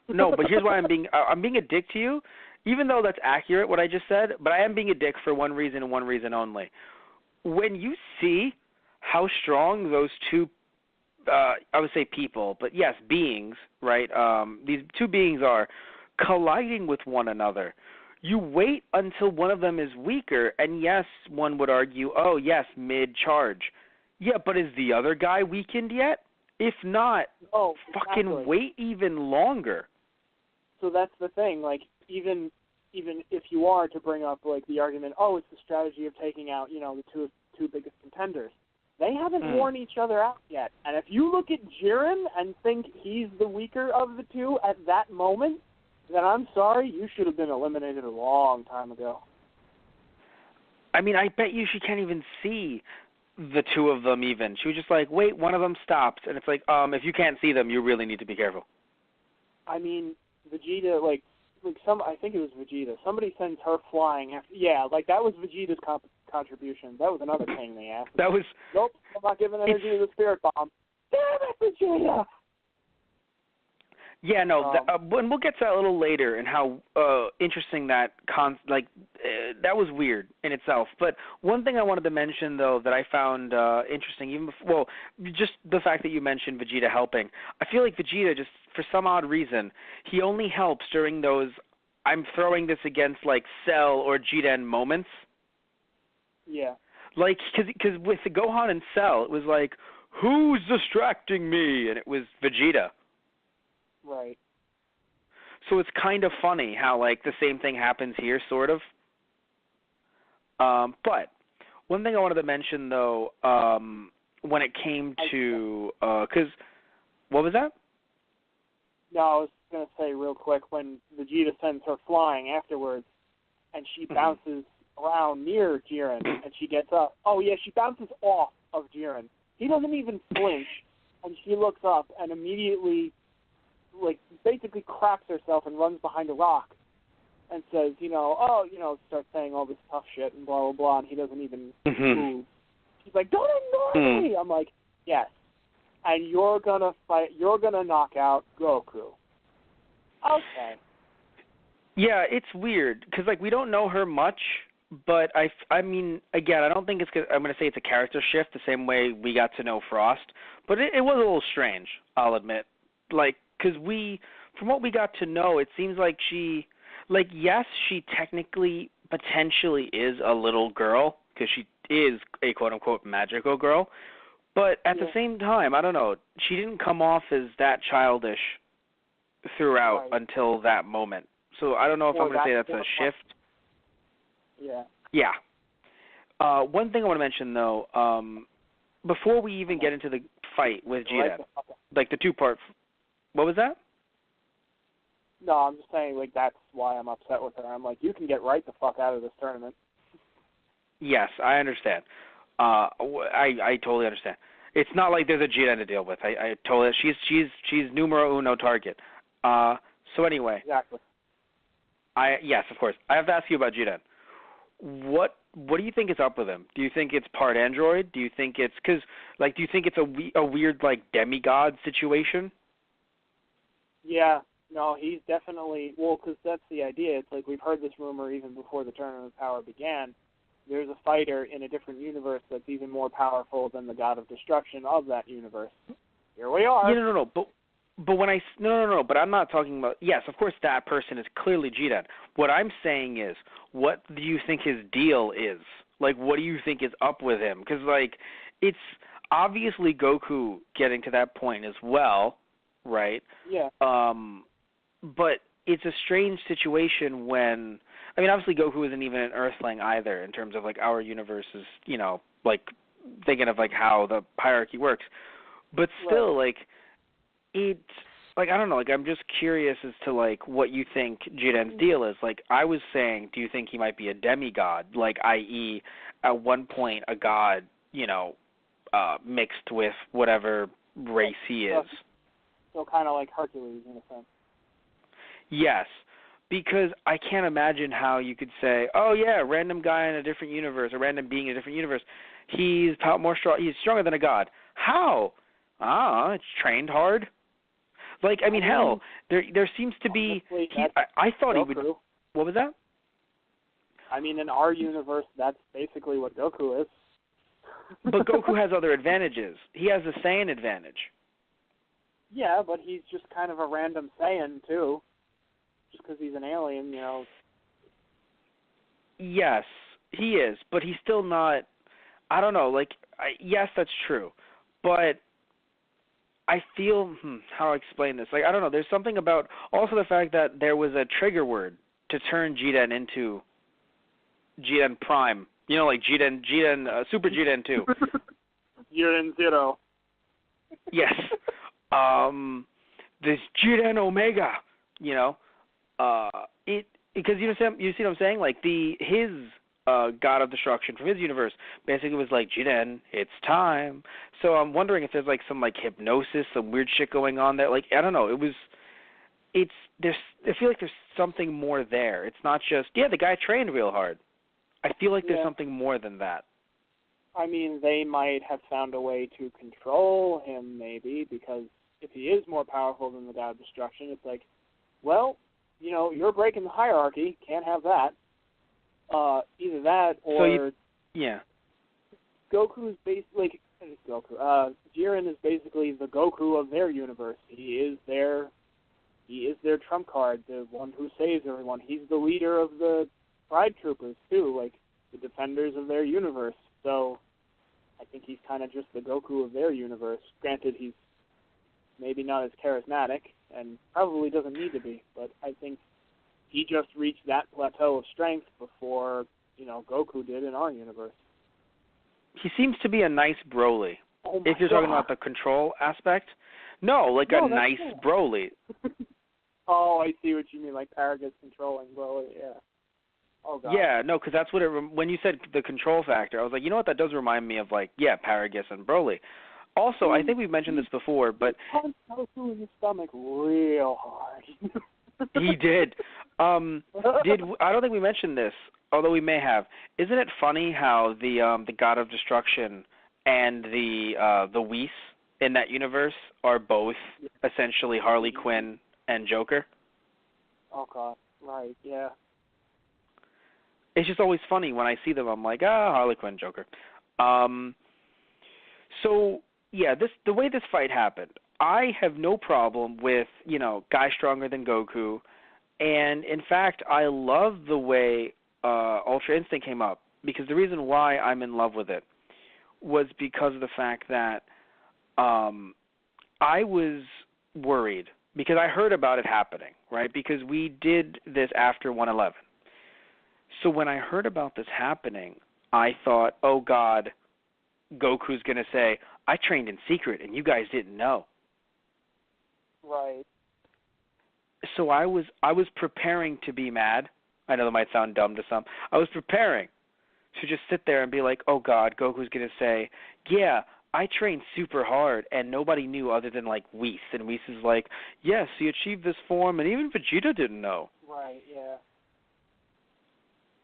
[SPEAKER 2] No, but here's why I'm being a dick to you, even though that's accurate what I just said. But I am being a dick for one reason and one reason only. When you see how strong those two, I would say people, but yes, beings, right? These two beings are colliding with one another. You wait until one of them is weaker, and yes, one would argue, oh, yes, mid-charge. Yeah, but is the other guy weakened yet? If not, fucking wait even longer.
[SPEAKER 3] So that's the thing. Like, even if you are to bring up, like, the argument, oh, it's the strategy of taking out, the two biggest contenders. They haven't worn each other out yet. And if you look at Jiren and think he's the weaker of the two at that moment, then I'm sorry, you should have been eliminated a long time ago.
[SPEAKER 2] I mean, I bet you she can't even see the two of them even. She was just like, wait, one of them stopped. And it's like, if you can't see them, you really need to be careful.
[SPEAKER 3] I mean, Vegeta, I think it was Vegeta. Somebody sends her flying after. Yeah, that was Vegeta's contribution. That was another thing they asked.
[SPEAKER 2] That was.
[SPEAKER 3] Nope, I'm not giving energy to the Spirit Bomb. Damn it, Vegeta!
[SPEAKER 2] Yeah, no, and we'll get to that a little later and how interesting that that was weird in itself. But one thing I wanted to mention though that I found interesting, even before, just the fact that you mentioned Vegeta helping. I feel like Vegeta, just for some odd reason, he only helps during those I'm throwing this against Cell or Jiren moments.
[SPEAKER 3] Yeah.
[SPEAKER 2] Because with the Gohan and Cell, it was like, who's distracting me? And it was Vegeta.
[SPEAKER 3] Right.
[SPEAKER 2] So it's kind of funny how the same thing happens here, sort of. But one thing I wanted to mention though, when it came to, because what was that?
[SPEAKER 3] No, I was gonna say real quick when Vegeta sends her flying afterwards, and she bounces around near Jiren, and she gets up. Oh yeah, she bounces off of Jiren. He doesn't even flinch, and she looks up and immediately, basically cracks herself and runs behind a rock and says, starts saying all this tough shit and blah, blah, blah, and he doesn't even move. She's like, don't ignore me! I'm like, yes. And you're gonna knock out Goku. Okay.
[SPEAKER 2] Yeah, it's weird because like we don't know her much, but I mean, again, I don't think I'm going to say it's a character shift the same way we got to know Frost, but it was a little strange, I'll admit. Like, because from what we got to know, it seems like yes, she technically potentially is a little girl because she is a quote-unquote magical girl, but at the same time, I don't know, she didn't come off as that childish throughout until that moment. So I don't know if I'm going to say that's a shift.
[SPEAKER 3] Yeah.
[SPEAKER 2] Yeah. One thing I want to mention, though, before we even get into the fight with Jiren, like the two-part, what was that?
[SPEAKER 3] No, I'm just saying, like, that's why I'm upset with her. I'm like, you can get right the fuck out of this tournament.
[SPEAKER 2] Yes, I understand. I totally understand. It's not like there's a Jiren to deal with. I totally. She's numero uno target. So anyway.
[SPEAKER 3] Exactly.
[SPEAKER 2] Yes, of course. I have to ask you about Jiren. What do you think is up with him? Do you think it's part android? Do you think it's do you think it's a weird like demigod situation?
[SPEAKER 3] Yeah. No, he's definitely because that's the idea. It's like we've heard this rumor even before the Tournament of Power began. There's a fighter in a different universe that's even more powerful than the God of Destruction of that universe. Here we are.
[SPEAKER 2] Yeah, no. But when no. But I'm not talking about. Yes, of course, that person is clearly Jiren. What I'm saying is, what do you think his deal is? Like, what do you think is up with him? Because like, it's obviously Goku getting to that point as well, right?
[SPEAKER 3] Yeah.
[SPEAKER 2] But it's a strange situation when. I mean, obviously Goku isn't even an Earthling either in terms of like our universe is, like thinking of like how the hierarchy works. But still, like. It's like I don't know. Like I'm just curious as to like what you think Jiren's deal is. Like I was saying, do you think he might be a demigod? Like, i.e., at one point a god, mixed with whatever race he is.
[SPEAKER 3] So kind of like Hercules in a sense.
[SPEAKER 2] Yes, because I can't imagine how you could say, oh yeah, a random guy in a different universe, a random being in a different universe, he's he's stronger than a god. How? It's trained hard. Like, I mean, hell, there seems to be. I thought
[SPEAKER 3] Goku.
[SPEAKER 2] He would. What was that?
[SPEAKER 3] I mean, in our universe, that's basically what Goku is.
[SPEAKER 2] But Goku has other advantages. He has the Saiyan advantage.
[SPEAKER 3] Yeah, but he's just kind of a random Saiyan too, just because he's an alien,
[SPEAKER 2] Yes, he is, but he's still not. I don't know. Like, yes, that's true, but. I feel, how do I explain this? Like, I don't know. There's something about also the fact that there was a trigger word to turn Jiren into Jiren Prime. Like Jiren, Super Jiren 2.
[SPEAKER 3] Jiren 0.
[SPEAKER 2] Yes. This Jiren Omega, because you see what I'm saying? Like his God of Destruction from his universe basically was like, Jiren, it's time. So I'm wondering if there's like some like hypnosis, some weird shit going on there. Like, I don't know. I feel like there's something more there. It's not just, the guy trained real hard. I feel like there's something more than that.
[SPEAKER 3] I mean, they might have found a way to control him maybe, because if he is more powerful than the God of Destruction, it's like, well, you're breaking the hierarchy. Can't have that. Either that or Goku's Jiren is basically the Goku of their universe. He is their trump card, the one who saves everyone. He's the leader of the Pride Troopers too, like the defenders of their universe. So I think he's kind of just the Goku of their universe. Granted, he's maybe not as charismatic and probably doesn't need to be, but I think he just reached that plateau of strength before, Goku did in our universe.
[SPEAKER 2] He seems to be a nice Broly.
[SPEAKER 3] Oh
[SPEAKER 2] if you're talking about the control aspect. No, a nice Broly.
[SPEAKER 3] Oh, I see what you mean, like Paragus controlling Broly, yeah. Oh, God.
[SPEAKER 2] Yeah, no, because that's what when you said the control factor, I was like, you know what, that does remind me of, Paragus and Broly. Also, I think we've mentioned this before, but...
[SPEAKER 3] He punched Goku in the stomach real hard.
[SPEAKER 2] He did. I don't think we mentioned this, although we may have. Isn't it funny how the God of Destruction and the Whis in that universe are both essentially Harley Quinn and Joker?
[SPEAKER 3] Oh God. Right, yeah.
[SPEAKER 2] It's just always funny when I see them. I'm like, Harley Quinn, Joker. So yeah, the way this fight happened, I have no problem with guy stronger than Goku, and in fact, I love the way Ultra Instinct came up, because the reason why I'm in love with it was because of the fact that I was worried because I heard about it happening, right? Because we did this after 111. So when I heard about this happening, I thought, oh God, Goku's going to say, I trained in secret and you guys didn't know.
[SPEAKER 3] Right.
[SPEAKER 2] So I was preparing to be mad. I know that might sound dumb to some. I was preparing to just sit there and be like, oh God, Goku's going to say, yeah, I trained super hard and nobody knew other than like Whis. And Whis is like, yes, he achieved this form and even Vegeta didn't know.
[SPEAKER 3] Right, yeah.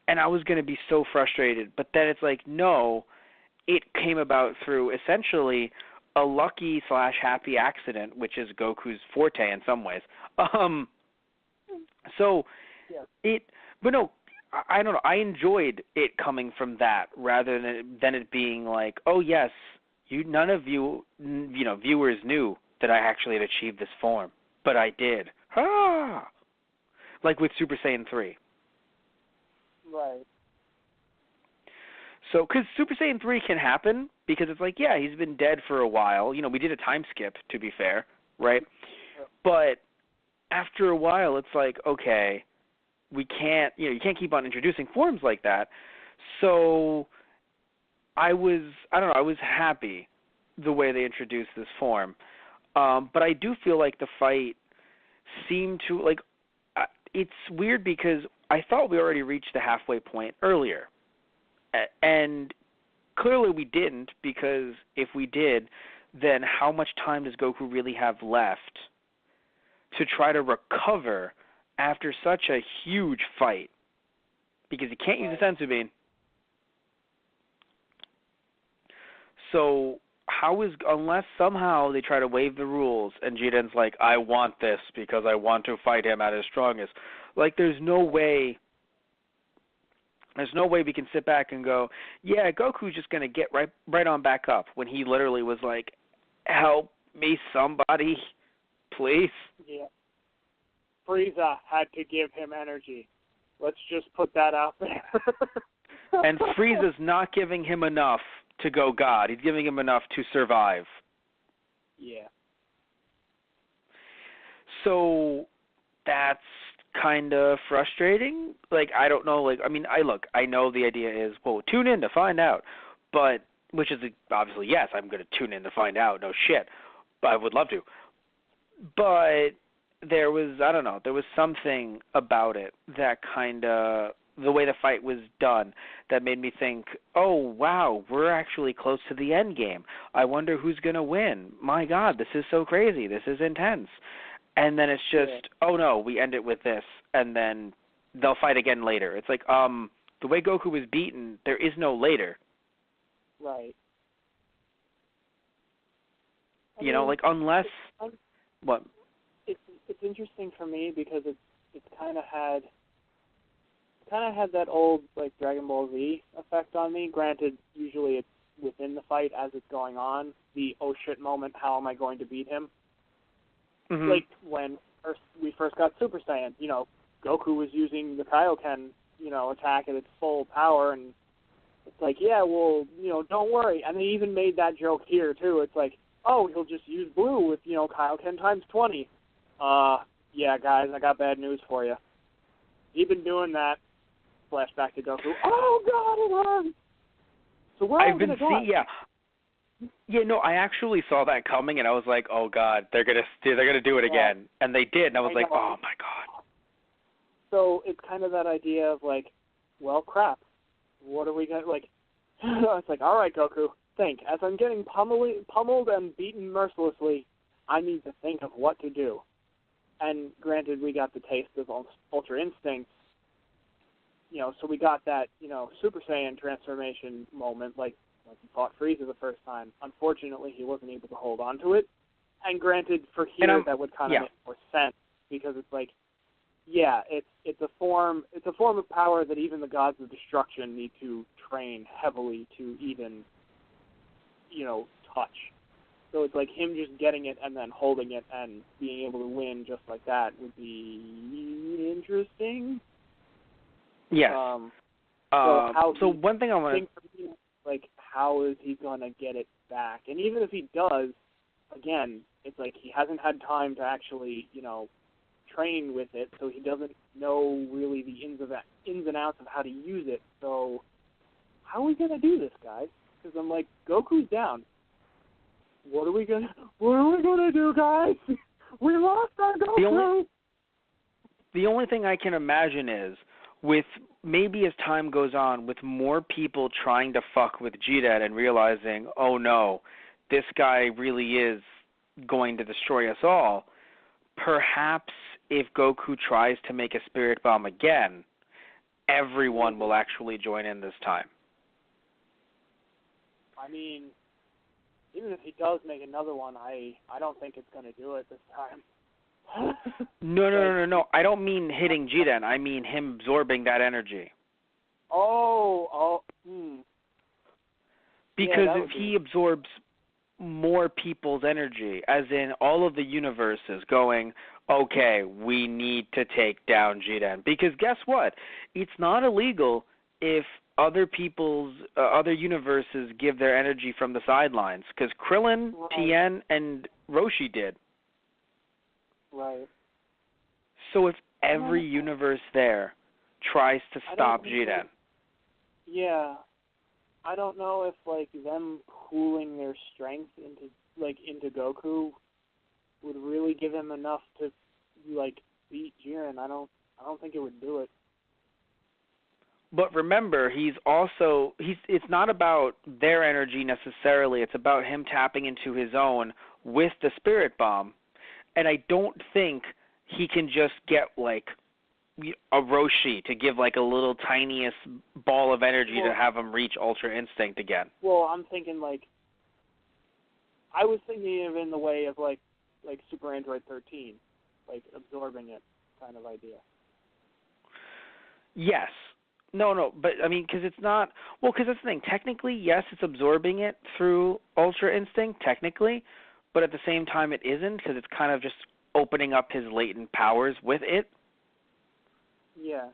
[SPEAKER 2] And I was going to be so frustrated. But then it's like, no, it came about through essentially a lucky/happy accident, which is Goku's forte in some ways. So
[SPEAKER 3] yeah.
[SPEAKER 2] But no, I don't know. I enjoyed it coming from that rather than it being like, oh yes, none of you, viewers knew that I actually had achieved this form, but I did. Ah! Like with Super Saiyan 3.
[SPEAKER 3] Right.
[SPEAKER 2] So, because Super Saiyan 3 can happen, because it's like, yeah, he's been dead for a while. We did a time skip, to be fair, right?
[SPEAKER 3] Yep.
[SPEAKER 2] But after a while, it's like, okay, we can't, you can't keep on introducing forms like that. So I was happy the way they introduced this form. But I do feel like the fight seemed to, like, it's weird because I thought we already reached the halfway point earlier. And clearly we didn't, because if we did, then how much time does Goku really have left to try to recover after such a huge fight? Because he can't use the senzu bean. So unless somehow they try to waive the rules and Jiren's like, I want this because I want to fight him at his strongest. Like, there's no way we can sit back and go, yeah, Goku's just going to get right on back up, when he literally was like, help me somebody, please.
[SPEAKER 3] Yeah. Frieza had to give him energy. Let's just put that out there.
[SPEAKER 2] And Frieza's not giving him enough to go God. He's giving him enough to survive.
[SPEAKER 3] Yeah.
[SPEAKER 2] So that's kind of frustrating. Like, I don't know. Like, I mean, I know the idea is, well, tune in to find out. But, which is obviously, yes, I'm going to tune in to find out. No shit. But I would love to. But there was something about it that kind of, the way the fight was done, that made me think, oh, wow, we're actually close to the end game. I wonder who's going to win. My God, this is so crazy. This is intense. And then it's just, oh, no, we end it with this, and then they'll fight again later. It's like, the way Goku was beaten, there is no later.
[SPEAKER 3] Right.
[SPEAKER 2] Like, unless, what?
[SPEAKER 3] It's interesting for me because it's kind of had that old, like, Dragon Ball Z effect on me. Granted, usually it's within the fight as it's going on. The oh shit moment, how am I going to beat him?
[SPEAKER 2] Mm-hmm.
[SPEAKER 3] Like when we first got Super Saiyan, Goku was using the Kaioken, attack at its full power, and it's like, yeah, well, don't worry. And they even made that joke here too. It's like, oh, he'll just use blue with, Kaioken times 20. Yeah, guys, I got bad news for you. He's been doing that. Flashback to Goku. Oh God, it hurts. So where
[SPEAKER 2] I've been seeing, yeah, no, I actually saw that coming, and I was like, oh God, they're gonna do it again, and they did, and I was like, oh my God.
[SPEAKER 3] So it's kind of that idea of like, well, crap, what are we gonna like? It's like, all right, Goku, think. As I'm getting pummeled and beaten mercilessly, I need to think of what to do. And granted, we got the taste of Ultra Instinct. So we got that, Super Saiyan transformation moment, like he fought Frieza the first time. Unfortunately, he wasn't able to hold on to it. And granted, for here, that would kind of make more sense, because it's like, yeah, it's a form of power that even the gods of destruction need to train heavily to even, touch. So it's like him just getting it and then holding it and being able to win just like that would be interesting.
[SPEAKER 2] Yes. So one thing I want
[SPEAKER 3] to... Like, how is he going to get it back? And even if he does, again, it's like he hasn't had time to actually, train with it, so he doesn't know really the ins and outs of how to use it. So how are we going to do this, guys? Because I'm like, Goku's down. What are we gonna do, guys? We lost our Goku.
[SPEAKER 2] The only thing I can imagine is, with maybe as time goes on, with more people trying to fuck with Jiren and realizing, oh no, this guy really is going to destroy us all, perhaps if Goku tries to make a spirit bomb again, everyone will actually join in this time.
[SPEAKER 3] I mean, even if he does make another one, I don't think it's going to do it this time.
[SPEAKER 2] No. I don't mean hitting Jiren. I mean him absorbing that energy. Because if he absorbs more people's energy, as in all of the universes going, okay, we need to take down Jiren. Because guess what? It's not illegal if other people's, other universes give their energy from the sidelines. Because Krillin, Tien, and Roshi did.
[SPEAKER 3] Right.
[SPEAKER 2] So if every universe there tries to stop Jiren.
[SPEAKER 3] Yeah. I don't know if, like, them pooling their strength into Goku would really give him enough to, like, beat Jiren. I don't think it would do it.
[SPEAKER 2] But remember, it's not about their energy necessarily. It's about him tapping into his own with the Spirit Bomb. And I don't think he can just get, like, a Roshi to give, like, a little tiniest ball of energy to have him reach Ultra Instinct again.
[SPEAKER 3] Well, I'm thinking, like, I was thinking of in the way of, like Super Android 13, like, absorbing it kind of idea.
[SPEAKER 2] Yes. No, but, I mean, because it's not, well, because that's the thing. Technically, yes, it's absorbing it through Ultra Instinct, technically, but at the same time it isn't, because it's kind of just opening up his latent powers with it.
[SPEAKER 3] Yeah.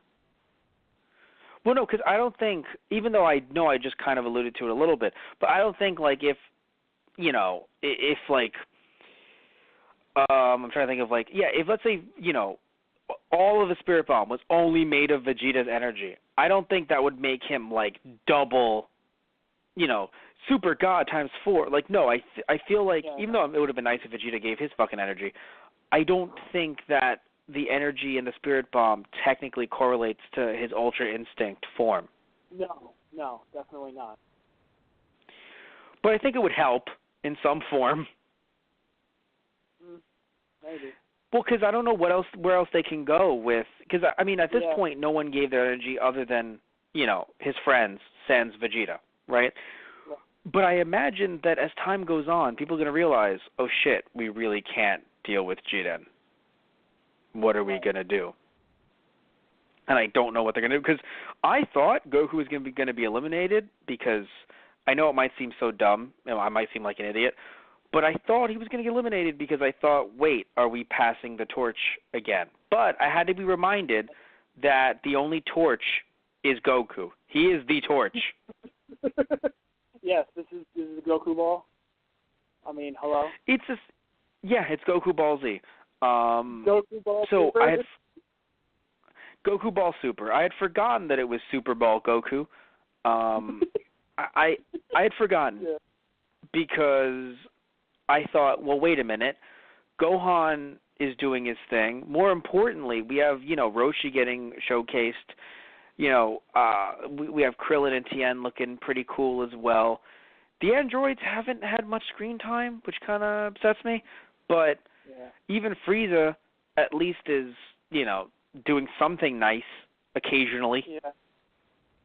[SPEAKER 2] Well, no, because I don't think, even though I know I just kind of alluded to it a little bit, but I don't think, like, if like, I'm trying to think of, like, if let's say, all of the Spirit Bomb was only made of Vegeta's energy, I don't think that would make him, like, double, Super God times 4. Like, no, I feel like, even though it would have been nice if Vegeta gave his fucking energy, I don't think that the energy in the Spirit Bomb technically correlates to his Ultra Instinct form.
[SPEAKER 3] No, definitely not.
[SPEAKER 2] But I think it would help in some form.
[SPEAKER 3] Maybe.
[SPEAKER 2] Well, because I don't know where else they can go with, because, I mean, at this point, no one gave their energy other than, his friends, sans Vegeta, right?
[SPEAKER 3] Yeah.
[SPEAKER 2] But I imagine that as time goes on, people are going to realize, oh shit, we really can't deal with Jiren. What are we going to do? And I don't know what they're going to do, because I thought Goku was going to be eliminated, because I know it might seem so dumb, I might seem like an idiot, but I thought he was going to get eliminated because I thought, wait, are we passing the torch again? But I had to be reminded that the only torch is Goku. He is the torch.
[SPEAKER 3] Yes, this is the Goku Ball. I mean, hello?
[SPEAKER 2] It's Goku Ball Z.
[SPEAKER 3] Goku Ball
[SPEAKER 2] so
[SPEAKER 3] Super?
[SPEAKER 2] I had Goku Ball Super. I had forgotten that it was Super Ball Goku. I had forgotten because I thought, well, wait a minute. Gohan is doing his thing. More importantly, we have, Roshi getting showcased. We have Krillin and Tien looking pretty cool as well. The androids haven't had much screen time, which kind of upsets me. But even Frieza at least is, doing something nice occasionally.
[SPEAKER 3] Yeah.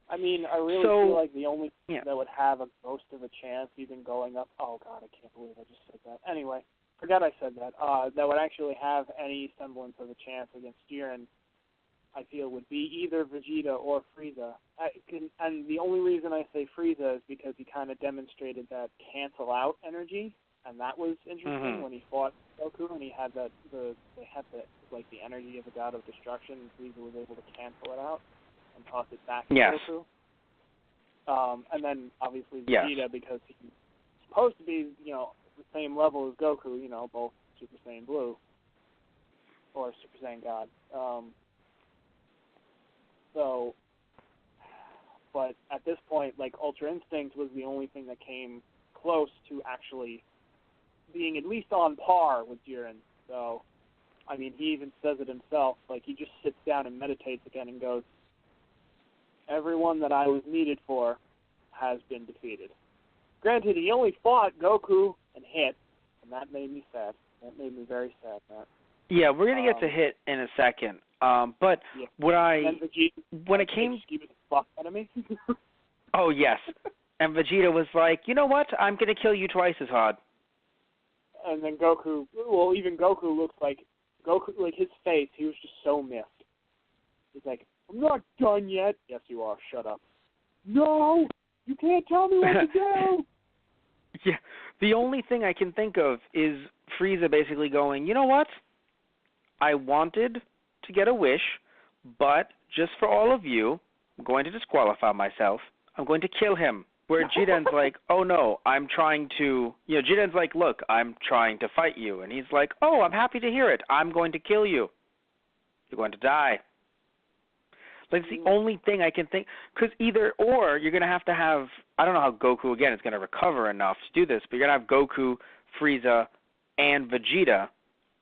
[SPEAKER 3] I mean, I really feel like the only thing that would have a ghost of a chance even going up... Oh, God, I can't believe I just said that. Anyway, forgot I said that. That would actually have any semblance of a chance against Jiren I feel, would be either Vegeta or Frieza. And the only reason I say Frieza is because he kind of demonstrated that cancel out energy, and that was interesting when he fought Goku, and he had the energy of the God of Destruction, and Frieza was able to cancel it out and toss it back to Goku. And then obviously Vegeta, because he's supposed to be, the same level as Goku, both Super Saiyan Blue or Super Saiyan God. But at this point, Ultra Instinct was the only thing that came close to actually being at least on par with Jiren. So, he even says it himself. He just sits down and meditates again and goes, everyone that I was needed for has been defeated. Granted, he only fought Goku and Hit, and that made me sad. That made me very sad, Matt.
[SPEAKER 2] Yeah, we're going to get to Hit in a second. But when it came...
[SPEAKER 3] the fuck out of me.
[SPEAKER 2] Oh, yes. And Vegeta was like, you know what? I'm going to kill you twice as hard.
[SPEAKER 3] And then even Goku looks like his face, he was just so miffed. He's like, I'm not done yet. Yes, you are. Shut up. No! You can't tell me what to do!
[SPEAKER 2] Yeah. The only thing I can think of is Frieza basically going, you know what? I wanted to get a wish, but just for all of you, I'm going to disqualify myself. I'm going to kill him. Where Jiren's like, oh no, I'm trying to, Jiren's like, look, I'm trying to fight you. And he's like, oh, I'm happy to hear it. I'm going to kill you. You're going to die. It's the only thing I can think, because either or, you're going to have, I don't know how Goku, again, is going to recover enough to do this, but you're going to have Goku, Frieza, and Vegeta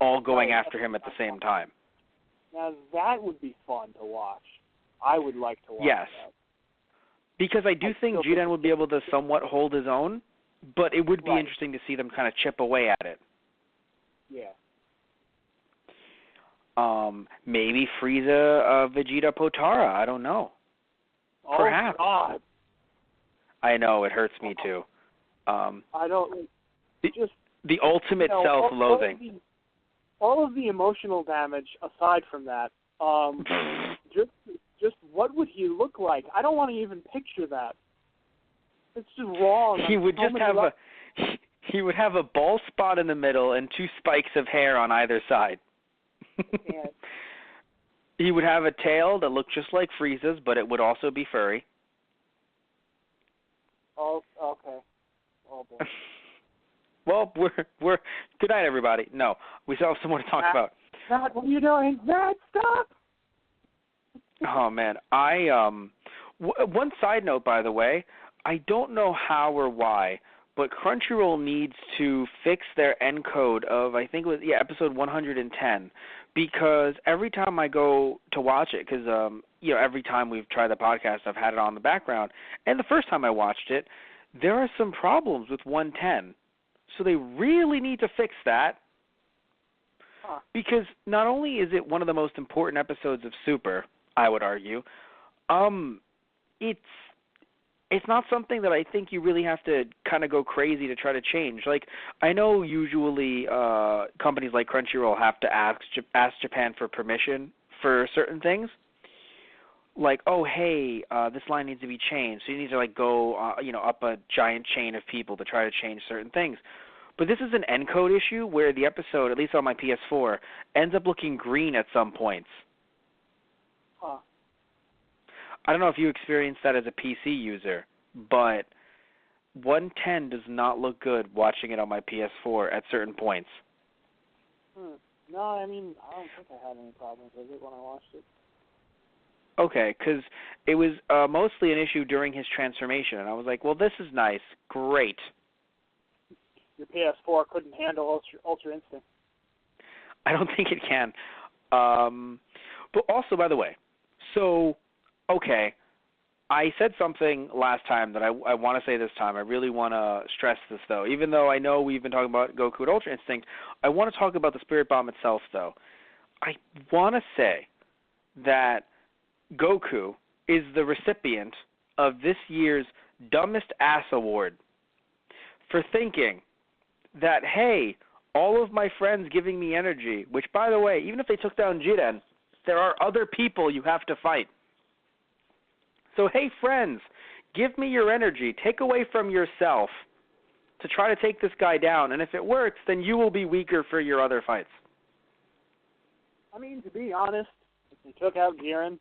[SPEAKER 2] all going after him at the same time.
[SPEAKER 3] Now, that would be fun to watch. I would like to watch that.
[SPEAKER 2] Because I do think Jiren would be able to somewhat hold his own, but it would be interesting to see them kind of chip away at it.
[SPEAKER 3] Yeah.
[SPEAKER 2] Maybe Frieza, Vegeta, Potara. I don't know.
[SPEAKER 3] Oh,
[SPEAKER 2] perhaps.
[SPEAKER 3] God.
[SPEAKER 2] I know, it hurts me too.
[SPEAKER 3] I don't...
[SPEAKER 2] The ultimate self-loathing.
[SPEAKER 3] All of the emotional damage aside from that, just what would he look like? I don't want to even picture that. It's just wrong.
[SPEAKER 2] He would just have he would have a bald spot in the middle and two spikes of hair on either side.
[SPEAKER 3] Yeah.
[SPEAKER 2] He would have a tail that looked just like Frieza's, but it would also be furry.
[SPEAKER 3] Oh, okay. Oh boy.
[SPEAKER 2] Well, we're good night, everybody. No, we still have some more to talk about.
[SPEAKER 3] Matt, what are you doing? Matt, stop!
[SPEAKER 2] Oh man, one side note, by the way, I don't know how or why, but Crunchyroll needs to fix their encode of, I think it was episode 110, because every time I go to watch it, because every time we've tried the podcast, I've had it on the background, and the first time I watched it, there are some problems with 110. So they really need to fix that, because not only is it one of the most important episodes of Super, I would argue, it's not something that I think you really have to kind of go crazy to try to change. I know usually companies like Crunchyroll have to ask Japan for permission for certain things. Oh, hey, this line needs to be changed. So you need to go, up a giant chain of people to try to change certain things. But this is an encode issue where the episode, at least on my PS4, ends up looking green at some points.
[SPEAKER 3] Huh.
[SPEAKER 2] I don't know if you experienced that as a PC user, but 110 does not look good watching it on my PS4 at certain points.
[SPEAKER 3] No, I don't think I had any problems with it when I watched it.
[SPEAKER 2] Okay, because it was mostly an issue during his transformation, and I was like, well, this is nice. Great.
[SPEAKER 3] Your PS4 couldn't handle Ultra Instinct.
[SPEAKER 2] I don't think it can. But also, by the way, okay, I said something last time that I want to say this time. I really want to stress this, though. Even though I know we've been talking about Goku and Ultra Instinct, I want to talk about the Spirit Bomb itself, though. I want to say that Goku is the recipient of this year's Dumbest Ass Award for thinking that, hey, all of my friends giving me energy, which, by the way, even if they took down Jiren, There are other people you have to fight. So, hey, friends, give me your energy. Take away from yourself to try to take this guy down. And if it works, then you will be weaker for your other fights.
[SPEAKER 3] I mean, to be honest, if they took out Jiren,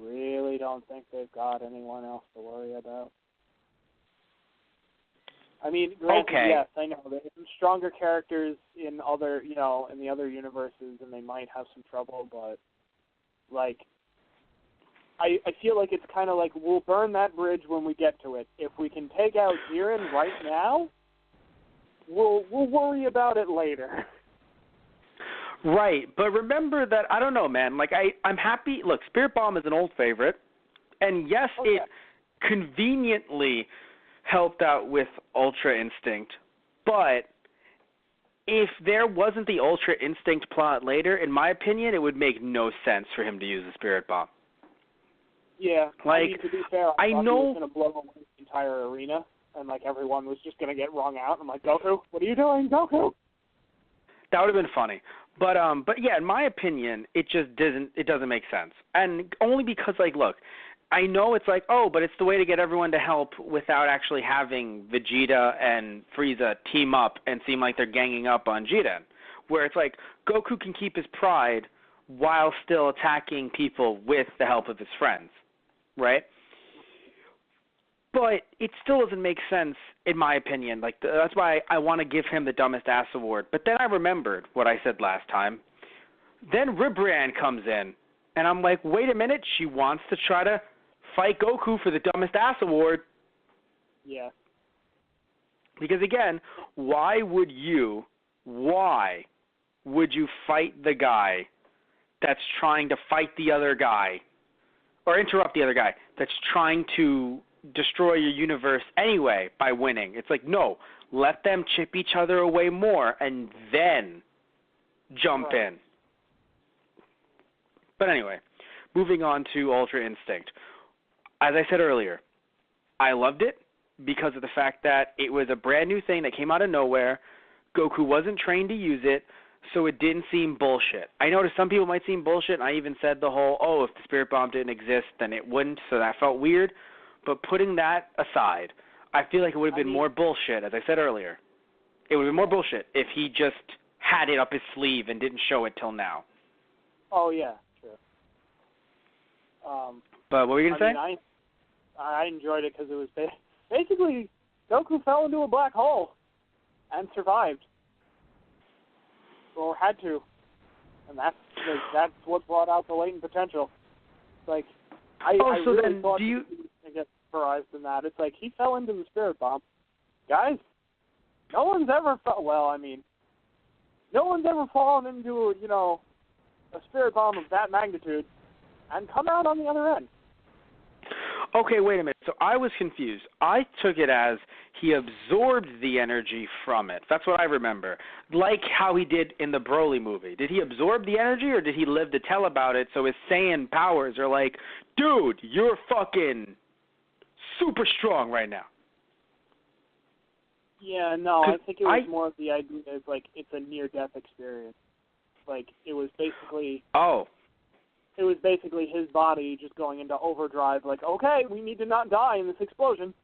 [SPEAKER 3] really don't think they've got anyone else to worry about. I mean, granted, yes, I know they have stronger characters in other, in the other universes, and they might have some trouble. But like, I feel like it's kind of like we'll burn that bridge when we get to it. If we can take out Jiren right now, we'll worry about it later.
[SPEAKER 2] Right, but remember that, I don't know, man, like I'm happy. Look, Spirit Bomb is an old favorite, and yes, it conveniently helped out with Ultra Instinct, but if there wasn't the Ultra Instinct plot later, in my opinion, it would make no sense for him to use the Spirit Bomb.
[SPEAKER 3] Yeah,
[SPEAKER 2] like,
[SPEAKER 3] I mean, to be fair, I thought he
[SPEAKER 2] know
[SPEAKER 3] was going to blow away the entire arena, and like everyone was just going to get wrung out. I'm like, Goku, what are you doing, Goku?
[SPEAKER 2] That would have been funny. But yeah, in my opinion, it just doesn't make sense. And only because, like, look, I know it's like, oh, but it's the way to get everyone to help without actually having Vegeta and Frieza team up and seem like they're ganging up on Jiren, where it's like Goku can keep his pride while still attacking people with the help of his friends, right? But it still doesn't make sense, in my opinion. Like, that's why I want to give him the Dumbest Ass Award. But then I remembered what I said last time. Then Ribran comes in, and I'm like, wait a minute, she wants to try to fight Goku for the Dumbest Ass Award.
[SPEAKER 3] Yeah.
[SPEAKER 2] Because, again, why would you fight the guy that's trying to fight the other guy, or interrupt the other guy that's trying to destroy your universe anyway by winning? It's like, no, let them chip each other away more and then jump in. But anyway, moving on to Ultra Instinct. As I said earlier, I loved it because of the fact that it was a brand new thing that came out of nowhere. Goku wasn't trained to use it, so it didn't seem bullshit. I noticed some people might seem bullshit, and I even said the whole, oh, if the Spirit Bomb didn't exist, then it wouldn't, so that felt weird. But putting that aside, I feel like it would have been more bullshit, as I said earlier. It would have been more bullshit if he just had it up his sleeve and didn't show it till now.
[SPEAKER 3] Oh, yeah, true.
[SPEAKER 2] But what were you going to say?
[SPEAKER 3] Mean, I enjoyed it because it was basically Goku fell into a black hole and survived. Or had to. And that's what brought out the latent potential. Like, I really thought he was going to get surprised in that. It's like, he fell into the Spirit Bomb. Guys, no one's ever fallen into, a Spirit Bomb of that magnitude and come out on the other end.
[SPEAKER 2] Okay, wait a minute. So I was confused. I took it as he absorbed the energy from it. That's what I remember. Like how he did in the Broly movie. Did he absorb the energy, or did he live to tell about it so his Saiyan powers are like, dude, you're fucking super strong right now?
[SPEAKER 3] Yeah, no, I think it was more of the idea of, like, it's a near-death experience. Like, it was basically...
[SPEAKER 2] Oh.
[SPEAKER 3] It was basically his body just going into overdrive, like, okay, we need to not die in this explosion.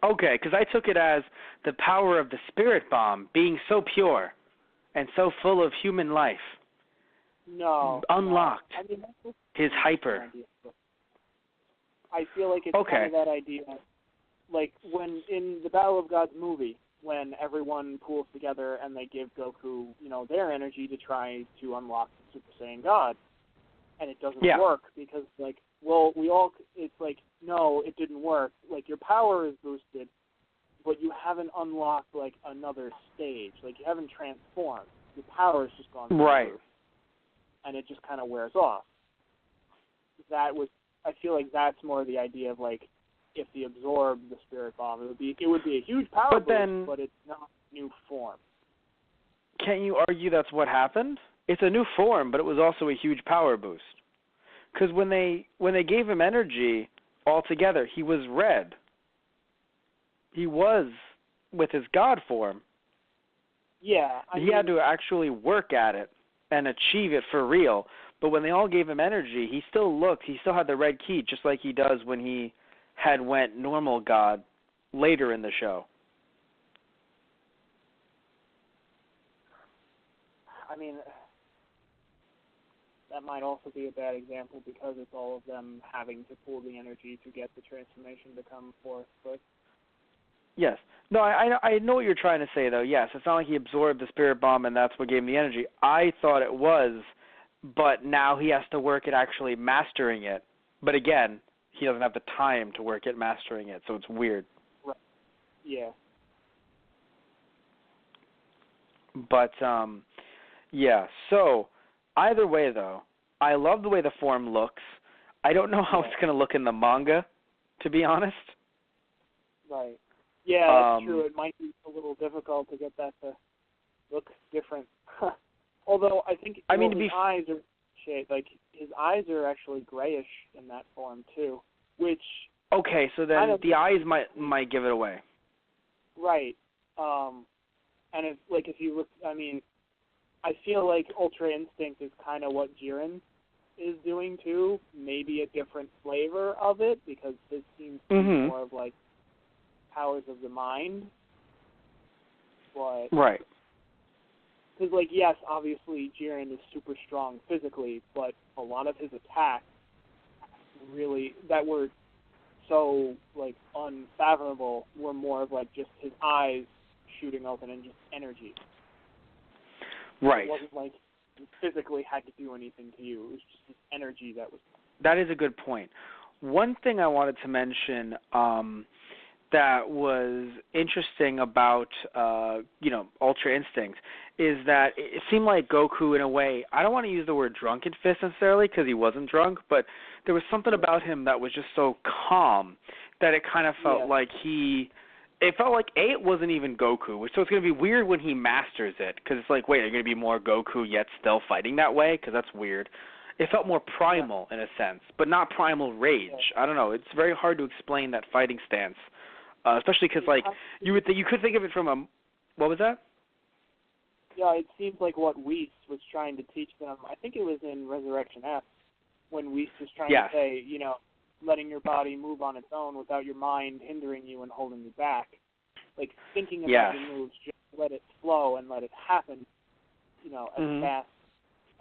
[SPEAKER 2] Okay, because I took it as the power of the Spirit Bomb being so pure and so full of human life.
[SPEAKER 3] No.
[SPEAKER 2] Unlocked.
[SPEAKER 3] No. I mean, that's
[SPEAKER 2] his hyper.
[SPEAKER 3] I feel like it's kind of that idea, like when in the Battle of Gods movie, when everyone pools together and they give Goku, their energy to try to unlock the Super Saiyan God. And it doesn't work because, like, it's like, no, it didn't work. Like, your power is boosted, but you haven't unlocked, like, another stage. Like, you haven't transformed. Your power has just gone through.
[SPEAKER 2] Right.
[SPEAKER 3] And it just kind of wears off. I feel like that's more the idea of, like, if he absorbed the Spirit Bomb, it would be a huge power boost, but it's not a new form.
[SPEAKER 2] Can you argue that's what happened? It's a new form, but it was also a huge power boost. Because when they gave him energy altogether, he was red. He was with his God form.
[SPEAKER 3] Yeah.
[SPEAKER 2] He had to actually work at it and achieve it for real. But when they all gave him energy, he still had the red key, just like he does when he had went normal God later in the show.
[SPEAKER 3] I mean, that might also be a bad example because it's all of them having to pull the energy to get the transformation to come forth. But
[SPEAKER 2] yes. No, I know what you're trying to say, though. Yes, it's not like he absorbed the spirit bomb and that's what gave him the energy. I thought it was, but now he has to work at actually mastering it. But again, he doesn't have the time to work at mastering it, so it's weird.
[SPEAKER 3] Right. Yeah.
[SPEAKER 2] But, yeah, so either way, though, I love the way the form looks. I don't know how it's going to look in the manga, to be honest.
[SPEAKER 3] Right. Yeah, that's true. It might be a little difficult to get that to look different. Although I think his eyes are shade, like his eyes are actually grayish in that form too, which
[SPEAKER 2] okay, so then the eyes might give it away.
[SPEAKER 3] Right. And if you look, I mean, I feel like Ultra Instinct is kind of what Jiren is doing too. Maybe a different flavor of it because this seems to be more of like powers of the mind. But
[SPEAKER 2] right.
[SPEAKER 3] Because, like, yes, obviously Jiren is super strong physically, but a lot of his attacks really that were so like unfathomable were more of like just his eyes shooting open and just energy.
[SPEAKER 2] Right.
[SPEAKER 3] It wasn't like he physically had to do anything to you. It was just his energy that was.
[SPEAKER 2] That is a good point. One thing I wanted to mention that was interesting about, Ultra Instinct is that it seemed like Goku, in a way, I don't want to use the word drunken fist necessarily because he wasn't drunk, but there was something about him that was just so calm that it kind of felt like it felt like it wasn't even Goku, so it's going to be weird when he masters it because it's like, wait, are you going to be more Goku yet still fighting that way? Because that's weird. It felt more primal in a sense, but not primal rage. I don't know. It's very hard to explain that fighting stance, especially because like you could think of it from a what was that?
[SPEAKER 3] Yeah, it seems like what Whis was trying to teach them. I think it was in Resurrection F when Whis was trying to say, letting your body move on its own without your mind hindering you and holding you back. Like thinking about your moves, just let it flow and let it happen, as fast.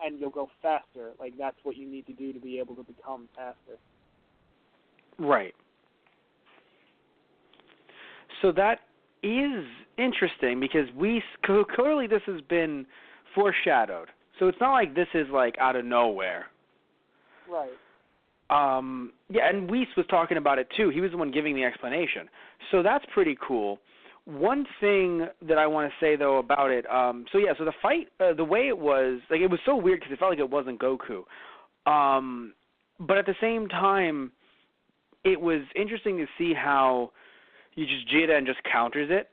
[SPEAKER 3] And you'll go faster. Like, that's what you need to do to be able to become faster.
[SPEAKER 2] Right. So that is interesting because clearly this has been foreshadowed. So it's not like this is, like, out of nowhere.
[SPEAKER 3] Right.
[SPEAKER 2] And Whis was talking about it, too. He was the one giving the explanation. So that's pretty cool. One thing that I want to say, though, about it, so the fight, the way it was, like, it was so weird because it felt like it wasn't Goku. But at the same time, it was interesting to see how Jiren just counters it,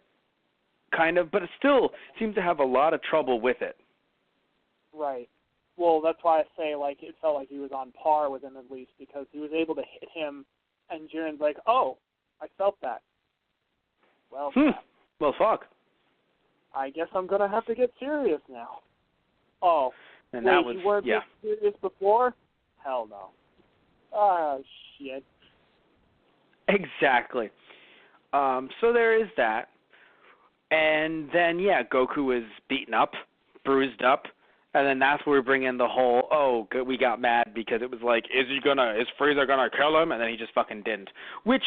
[SPEAKER 2] kind of, but it still seems to have a lot of trouble with it.
[SPEAKER 3] Right. Well, that's why I say, like, it felt like he was on par with him at least because he was able to hit him, and Jiren's like, oh, I felt that. Well,
[SPEAKER 2] well, fuck.
[SPEAKER 3] I guess I'm going to have to get serious now. Oh,
[SPEAKER 2] and
[SPEAKER 3] wait,
[SPEAKER 2] that was,
[SPEAKER 3] you weren't serious before? Hell no. Ah, shit.
[SPEAKER 2] Exactly. So there is that. And then, Goku is beaten up, bruised up, and then that's where we bring in the whole, we got mad because it was like, is Frieza going to kill him? And then he just fucking didn't. Which,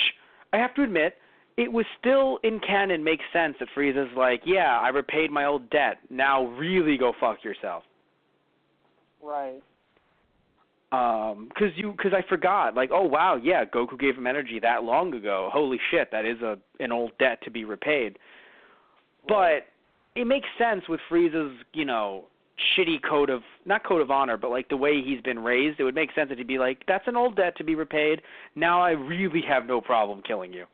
[SPEAKER 2] I have to admit, it was still in canon makes sense that Frieza's like, I repaid my old debt. Now really go fuck yourself.
[SPEAKER 3] Right.
[SPEAKER 2] Because I forgot, like, oh wow, Goku gave him energy that long ago. Holy shit, that is an old debt to be repaid. Right. But it makes sense with Frieza's, shitty not code of honor, but like the way he's been raised. It would make sense that he'd be like, that's an old debt to be repaid. Now I really have no problem killing you.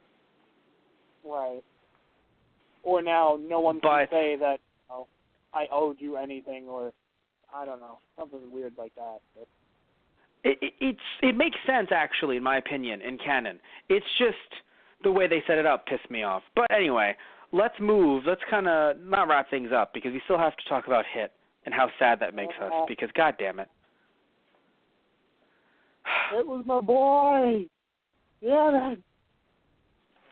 [SPEAKER 3] Right. Or now no one can say that I owed you anything, or I don't know, something weird like that. But
[SPEAKER 2] it makes sense actually, in my opinion, in canon. It's just the way they set it up pissed me off. But anyway, let's move. Let's kind of not wrap things up because we still have to talk about Hit and how sad that makes us. Because God damn it.
[SPEAKER 3] It was my boy. Yeah.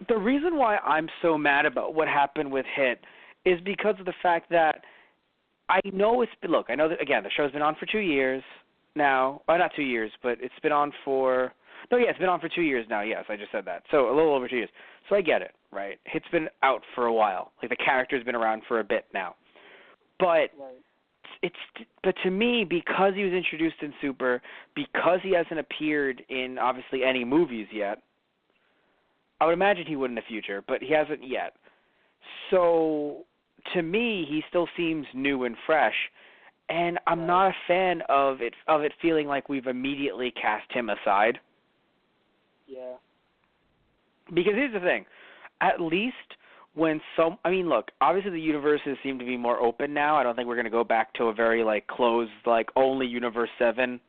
[SPEAKER 2] The reason why I'm so mad about what happened with Hit is because of the fact that I know it's been, look, I know that, again, the show's been on for 2 years now. Not 2 years, but it's been on for, no, yeah, it's been on for 2 years now. Yes, I just said that. So a little over 2 years. So I get it, right? Hit's been out for a while. Like, the character's been around for a bit now. But but to me, because he was introduced in Super, because he hasn't appeared in, obviously, any movies yet, I would imagine he would in the future, but he hasn't yet. So, to me, he still seems new and fresh, and I'm not a fan of it feeling like we've immediately cast him aside.
[SPEAKER 3] Yeah.
[SPEAKER 2] Because here's the thing, at least when look, obviously the universes seem to be more open now. I don't think we're going to go back to a very, like, closed, like, only Universe 7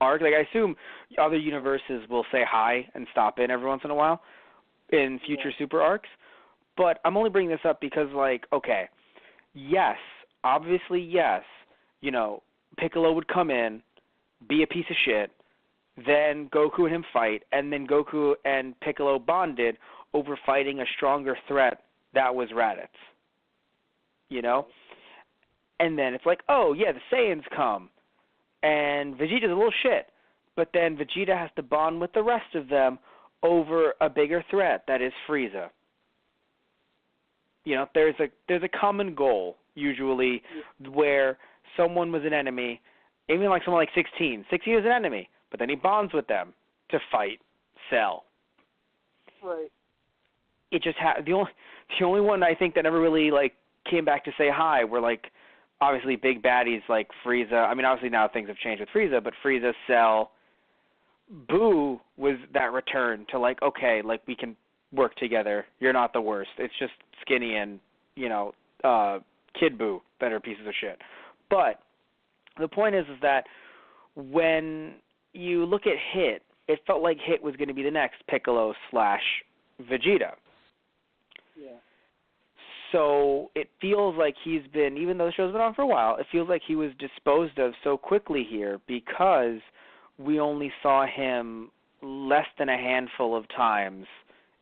[SPEAKER 2] arc. Like, I assume other universes will say hi and stop in every once in a while in future Super arcs. But I'm only bringing this up because, like, okay, yes, obviously, yes, you know, Piccolo would come in, be a piece of shit, then Goku and him fight, and then Goku and Piccolo bonded over fighting a stronger threat that was Raditz. You know? And then it's like, oh, yeah, the Saiyans come, and Vegeta's a little shit, but then Vegeta has to bond with the rest of them over a bigger threat that is Frieza. You know, there's a common goal, usually, where someone was an enemy, even like someone like 16. 16 is an enemy, but then he bonds with them to fight Cell.
[SPEAKER 3] Right.
[SPEAKER 2] It just the only one I think that never really, like, came back to say hi were, like, obviously big baddies like Frieza. I mean, obviously now things have changed with Frieza, but Frieza, Cell, Boo was that return to, like, okay, like, we can work together. You're not the worst. It's just Skinny and, you know, Kid Boo that are pieces of shit. But the point is that when you look at Hit, it felt like Hit was going to be the next Piccolo / Vegeta.
[SPEAKER 3] Yeah.
[SPEAKER 2] So it feels like he's been, even though the show's been on for a while, it feels like he was disposed of so quickly here because we only saw him less than a handful of times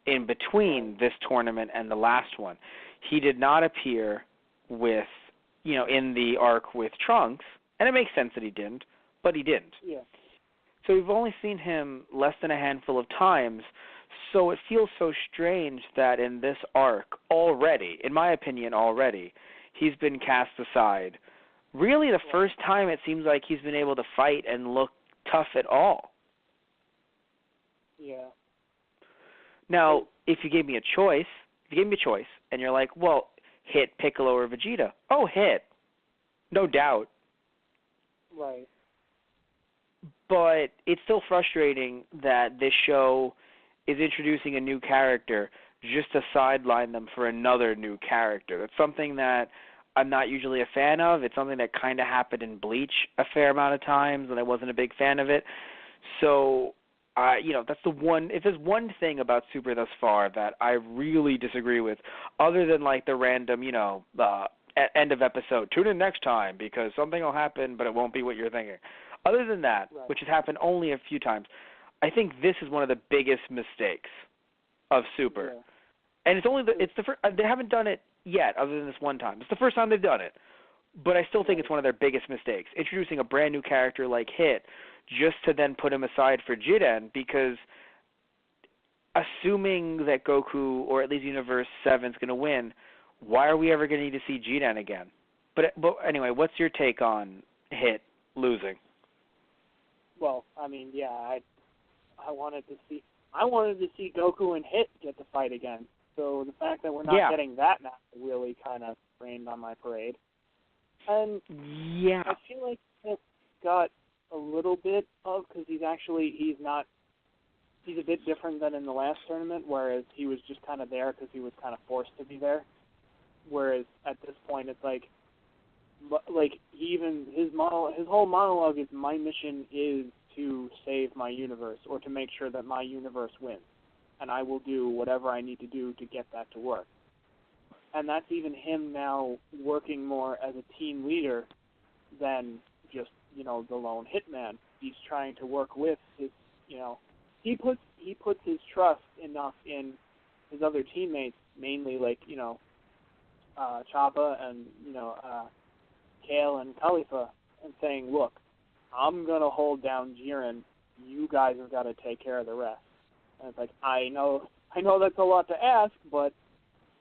[SPEAKER 2] in between this tournament and the last one. He did not appear with, you know, in the arc with Trunks, and it makes sense that he didn't, but he didn't.
[SPEAKER 3] Yeah.
[SPEAKER 2] So we've only seen him less than a handful of times, so it feels so strange that in this arc already, in my opinion already, he's been cast aside. Really the first time it seems like he's been able to fight and look tough at all.
[SPEAKER 3] Yeah.
[SPEAKER 2] Now, if you gave me a choice, and you're like, well, Hit, Piccolo, or Vegeta, oh, Hit. No doubt.
[SPEAKER 3] Right.
[SPEAKER 2] But it's still frustrating that this show is introducing a new character just to sideline them for another new character. That's something that I'm not usually a fan of. It's something that kind of happened in Bleach a fair amount of times, and I wasn't a big fan of it. So, you know, that's the one. If there's one thing about Super thus far that I really disagree with, other than like the random, you know, end of episode, tune in next time because something will happen, but it won't be what you're thinking. Other than that, which has happened only a few times, I think this is one of the biggest mistakes of Super.
[SPEAKER 3] Yeah.
[SPEAKER 2] And it's only it's the first, they haven't done it yet, other than this one time. It's the first time they've done it, but I still think it's one of their biggest mistakes, introducing a brand new character like Hit, just to then put him aside for Jiren, because assuming that Goku or at least Universe 7 is going to win, why are we ever going to need to see Jiren again? But anyway, what's your take on Hit losing?
[SPEAKER 3] Well, I mean, yeah, I wanted to see Goku and Hit get to fight again. So the fact that we're not getting that now really kind of rained on my parade. And I feel like Hit got a little bit of, because he's a bit different than in the last tournament, whereas he was just kind of there because he was kind of forced to be there. Whereas at this point, it's like even his whole monologue is, my mission is to save my universe, or to make sure that my universe wins, and I will do whatever I need to do to get that to work. And that's even him now working more as a team leader than just, you know, the lone hitman. He's trying to work with his he puts his trust enough in his other teammates, mainly like Choppa and Kale and Khalifa, and saying, look, I'm gonna hold down Jiren. You guys have got to take care of the rest. And it's like, I know that's a lot to ask, but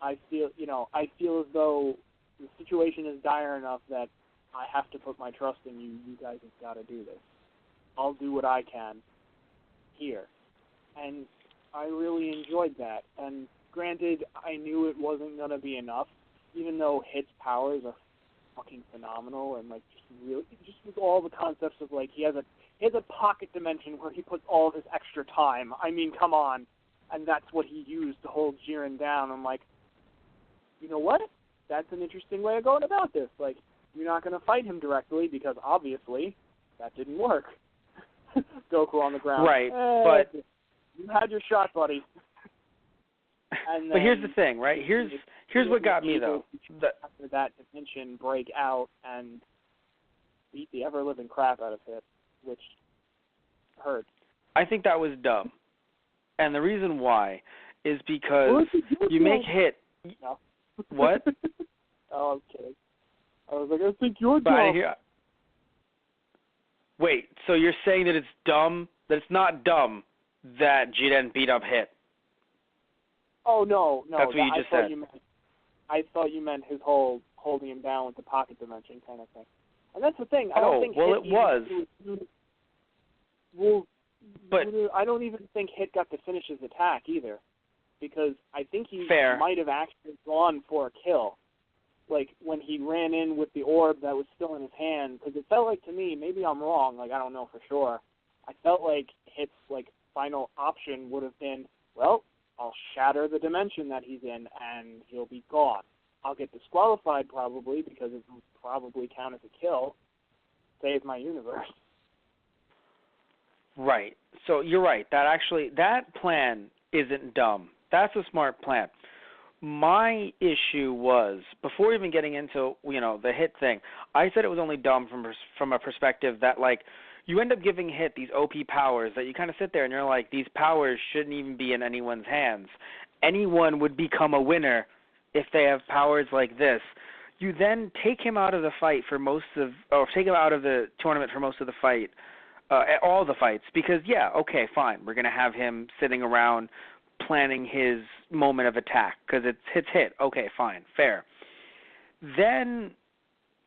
[SPEAKER 3] I feel as though the situation is dire enough that I have to put my trust in you. You guys have got to do this. I'll do what I can here. And I really enjoyed that. And granted, I knew it wasn't going to be enough, even though Hit's powers are fucking phenomenal, and like just with all the concepts of like he has a pocket dimension where he puts all of his extra time. I mean, come on. And that's what he used to hold Jiren down. I'm like, you know what? That's an interesting way of going about this. Like, you're not going to fight him directly because obviously that didn't work. Goku on the ground.
[SPEAKER 2] Right, but
[SPEAKER 3] you had your shot, buddy. And
[SPEAKER 2] but here's the thing, right? Here's what got me though.
[SPEAKER 3] After that dimension break out and beat the ever-living crap out of it, which hurt.
[SPEAKER 2] I think that was dumb. And the reason why is because you make Hit.
[SPEAKER 3] No.
[SPEAKER 2] What?
[SPEAKER 3] Oh, I'm kidding. I was like, I think you're
[SPEAKER 2] but
[SPEAKER 3] dumb.
[SPEAKER 2] Wait, so you're saying that it's dumb? That it's not dumb that Jiren beat up Hit?
[SPEAKER 3] Oh, no.
[SPEAKER 2] That's what you just said.
[SPEAKER 3] I thought you meant his whole holding him down with the pocket dimension kind of thing. And that's the thing. I don't think
[SPEAKER 2] well,
[SPEAKER 3] Hit
[SPEAKER 2] it was. But
[SPEAKER 3] I don't even think Hit got to finish his attack either, because I think he might have actually gone for a kill, like when he ran in with the orb that was still in his hand. Because it felt like to me, maybe I'm wrong, like I don't know for sure. I felt like Hit's like final option would have been, well, I'll shatter the dimension that he's in and he'll be gone. I'll get disqualified probably because it would probably count as a kill. Save my universe.
[SPEAKER 2] Right. So you're right. That plan isn't dumb. That's a smart plan. My issue was, before even getting into, the Hit thing, I said it was only dumb from a perspective that, like, you end up giving Hit these OP powers that you kind of sit there and you're like, these powers shouldn't even be in anyone's hands. Anyone would become a winner if they have powers like this. You then take him out of the fight take him out of the tournament for most of the fight, all the fights, because, okay, fine, we're going to have him sitting around planning his moment of attack because it's Hit. Okay, fine, fair. Then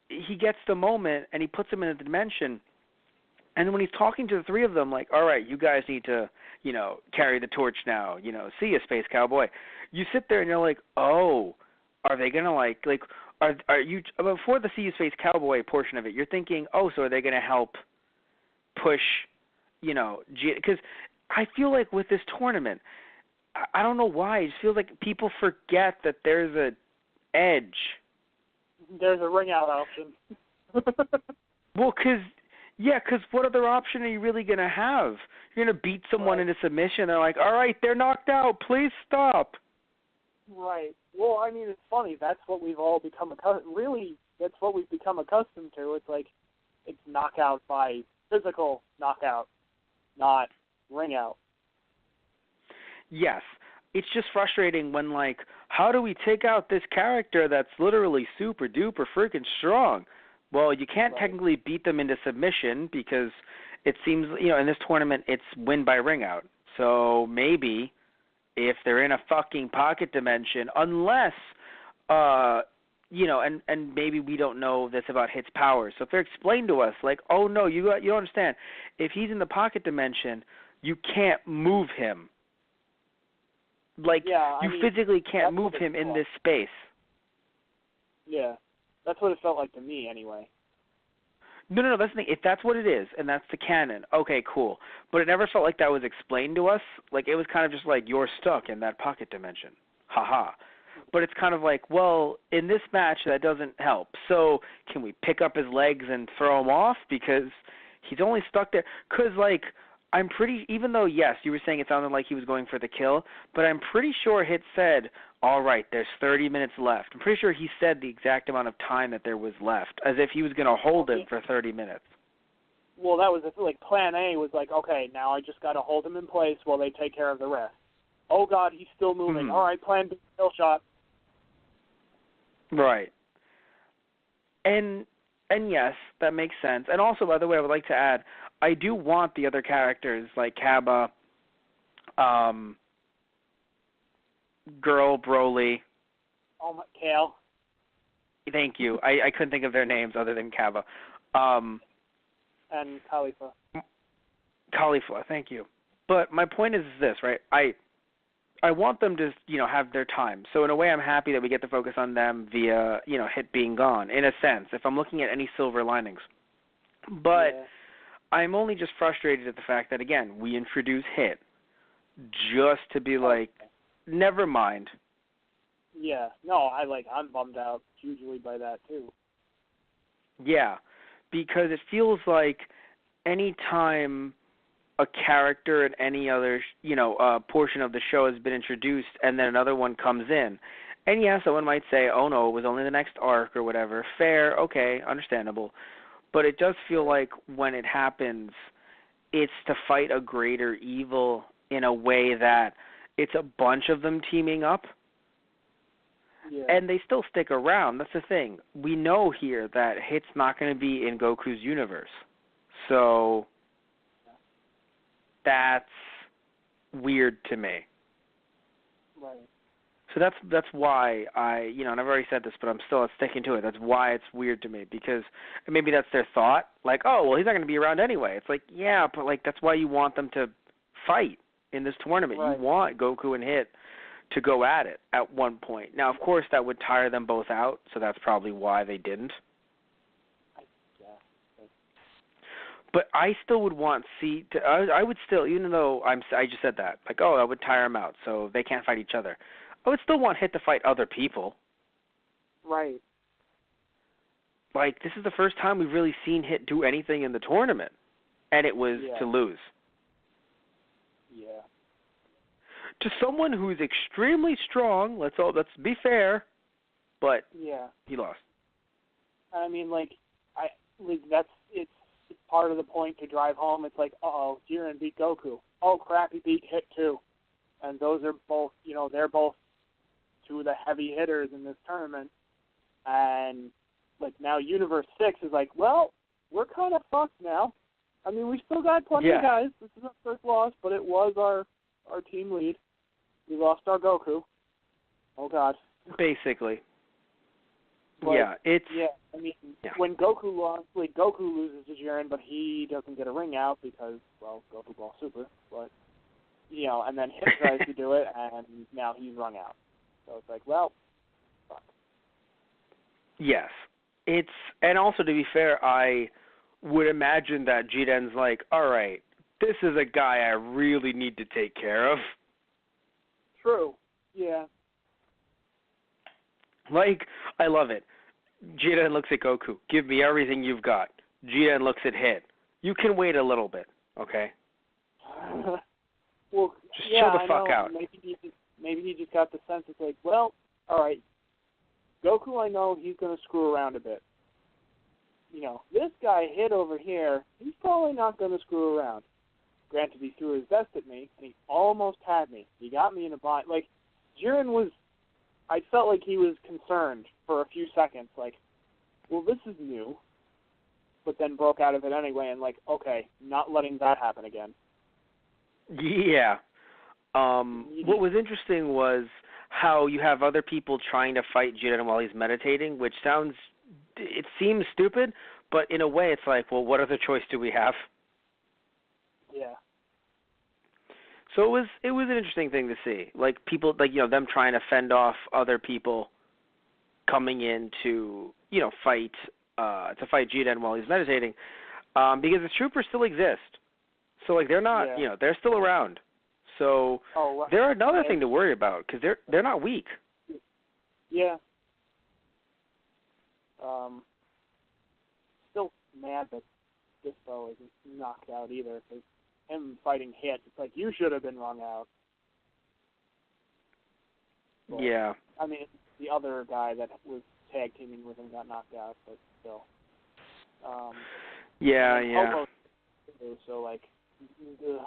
[SPEAKER 2] he gets the moment and he puts him in a dimension, and when he's talking to the three of them, like, all right, you guys need to, carry the torch now, see ya, Space Cowboy. You sit there and you're like, oh, are they going to are you, before the See You, Space Cowboy portion of it, you're thinking, oh, so are they going to help push, because I feel like with this tournament, I don't know why, it just feels like people forget that there's a edge.
[SPEAKER 3] There's a ring out option.
[SPEAKER 2] Well, because what other option are you really going to have? You're going to beat someone into submission, they're like, all right, they're knocked out, please stop.
[SPEAKER 3] Right. Well, I mean, it's funny, that's what we've all become accustomed, really, that's what we've become accustomed to. It's like, it's knockout by physical knockout, not ring out.
[SPEAKER 2] Yes. It's just frustrating when, like, how do we take out this character that's literally super duper freaking strong? Well, you can't technically beat them into submission because it seems, in this tournament it's win by ring out. So maybe if they're in a fucking pocket dimension, unless and maybe we don't know this about Hit's powers. So if they're explained to us, like, oh, no, you don't understand. If he's in the pocket dimension, you can't move him. Like, physically can't move him in this space.
[SPEAKER 3] Yeah. That's what it felt like to me, anyway.
[SPEAKER 2] No, that's the thing. If that's what it is, and that's the canon, okay, cool. But it never felt like that was explained to us. Like, it was kind of just like, you're stuck in that pocket dimension. Ha-ha. But it's kind of like, well, in this match, that doesn't help. So can we pick up his legs and throw him off? Because he's only stuck there. Because, like, I'm pretty, even though, yes, you were saying it sounded like he was going for the kill, but I'm pretty sure Hit said, all right, there's 30 minutes left. I'm pretty sure he said the exact amount of time that there was left, as if he was going to hold it for 30 minutes.
[SPEAKER 3] well, that was like Plan A was like, okay, now I just got to hold him in place while they take care of the rest. Oh God, he's still moving. All right, Plan B, kill shot.
[SPEAKER 2] Right. And yes, that makes sense. And also, by the way, I would like to add, I do want the other characters like Kaba, Girl, Broly.
[SPEAKER 3] Oh my, Kale.
[SPEAKER 2] Thank you. I couldn't think of their names other than Kaba.
[SPEAKER 3] And Khalifa.
[SPEAKER 2] Khalifa, thank you. But my point is this, right? I want them to, have their time. So in a way, I'm happy that we get to focus on them via, Hit being gone, in a sense, if I'm looking at any silver linings. But I'm only just frustrated at the fact that, again, we introduce Hit just to be like, never mind.
[SPEAKER 3] Yeah. No, I'm bummed out hugely by that, too.
[SPEAKER 2] Yeah, because it feels like any time a character in any other, portion of the show has been introduced and then another one comes in. And yeah, someone might say, oh no, it was only the next arc or whatever. Fair, okay, understandable. But it does feel like when it happens, it's to fight a greater evil in a way that it's a bunch of them teaming up.
[SPEAKER 3] Yeah.
[SPEAKER 2] And they still stick around. That's the thing. We know here that Hit's not going to be in Goku's universe. So that's weird to me.
[SPEAKER 3] Right.
[SPEAKER 2] So that's why and I've already said this, but I'm still sticking to it. That's why it's weird to me, because maybe that's their thought. Like, oh, well, he's not going to be around anyway. It's like, yeah, but like that's why you want them to fight in this tournament.
[SPEAKER 3] Right.
[SPEAKER 2] You want Goku and Hit to go at it at one point. Now, of course, that would tire them both out, so that's probably why they didn't. But I still would want I would still, even though I just said that, like, oh, I would tire them out, so they can't fight each other. I would still want Hit to fight other people.
[SPEAKER 3] Right.
[SPEAKER 2] Like, this is the first time we've really seen Hit do anything in the tournament, and it was to lose.
[SPEAKER 3] Yeah.
[SPEAKER 2] To someone who's extremely strong, let's be fair, but he lost.
[SPEAKER 3] I mean, it's part of the point to drive home. It's like, uh-oh, Jiren beat Goku. Oh, crap, he beat Hit too. And those are both, they're both two of the heavy hitters in this tournament. And, now Universe 6 is like, well, we're kind of fucked now. I mean, we still got plenty of guys. This is our first loss, but it was our team lead. We lost our Goku. Oh, God.
[SPEAKER 2] Basically.
[SPEAKER 3] But,
[SPEAKER 2] it's...
[SPEAKER 3] Yeah, I mean, when Goku lost, Goku loses to Jiren, but he doesn't get a ring out because, well, Goku Ball Super. But, and then Hit tries to do it, and now he's rung out. So it's like, well, fuck.
[SPEAKER 2] Yes. And also, to be fair, I would imagine that Jiren's like, all right, this is a guy I really need to take care of.
[SPEAKER 3] True. Yeah.
[SPEAKER 2] I love it. Jiren looks at Goku. Give me everything you've got. Jiren looks at Hit. You can wait a little bit, okay?
[SPEAKER 3] Well,
[SPEAKER 2] just chill the fuck out.
[SPEAKER 3] Maybe he just got the sense it's like, well, all right, Goku, I know he's going to screw around a bit. This guy Hit over here, he's probably not going to screw around. Granted, he threw his best at me, and he almost had me. He got me in a bind. Jiren I felt like he was concerned for a few seconds, well, this is new, but then broke out of it anyway, and okay, not letting that happen again.
[SPEAKER 2] Yeah. What was interesting was how you have other people trying to fight Jiren while he's meditating, which it seems stupid, but in a way it's like, well, what other choice do we have?
[SPEAKER 3] Yeah.
[SPEAKER 2] So it was an interesting thing to see. People, them trying to fend off other people coming in to, fight Jiren while he's meditating, because the troopers still exist. So, they're not, they're still around. So they're another thing to worry about, because they're not weak.
[SPEAKER 3] Yeah. Still mad that Dispo isn't knocked out either, because him fighting Hit, it's like, you should have been rung out. But,
[SPEAKER 2] yeah.
[SPEAKER 3] I mean, the other guy that was tag teaming with him got knocked out, but still.
[SPEAKER 2] Yeah.
[SPEAKER 3] too. So like, ugh.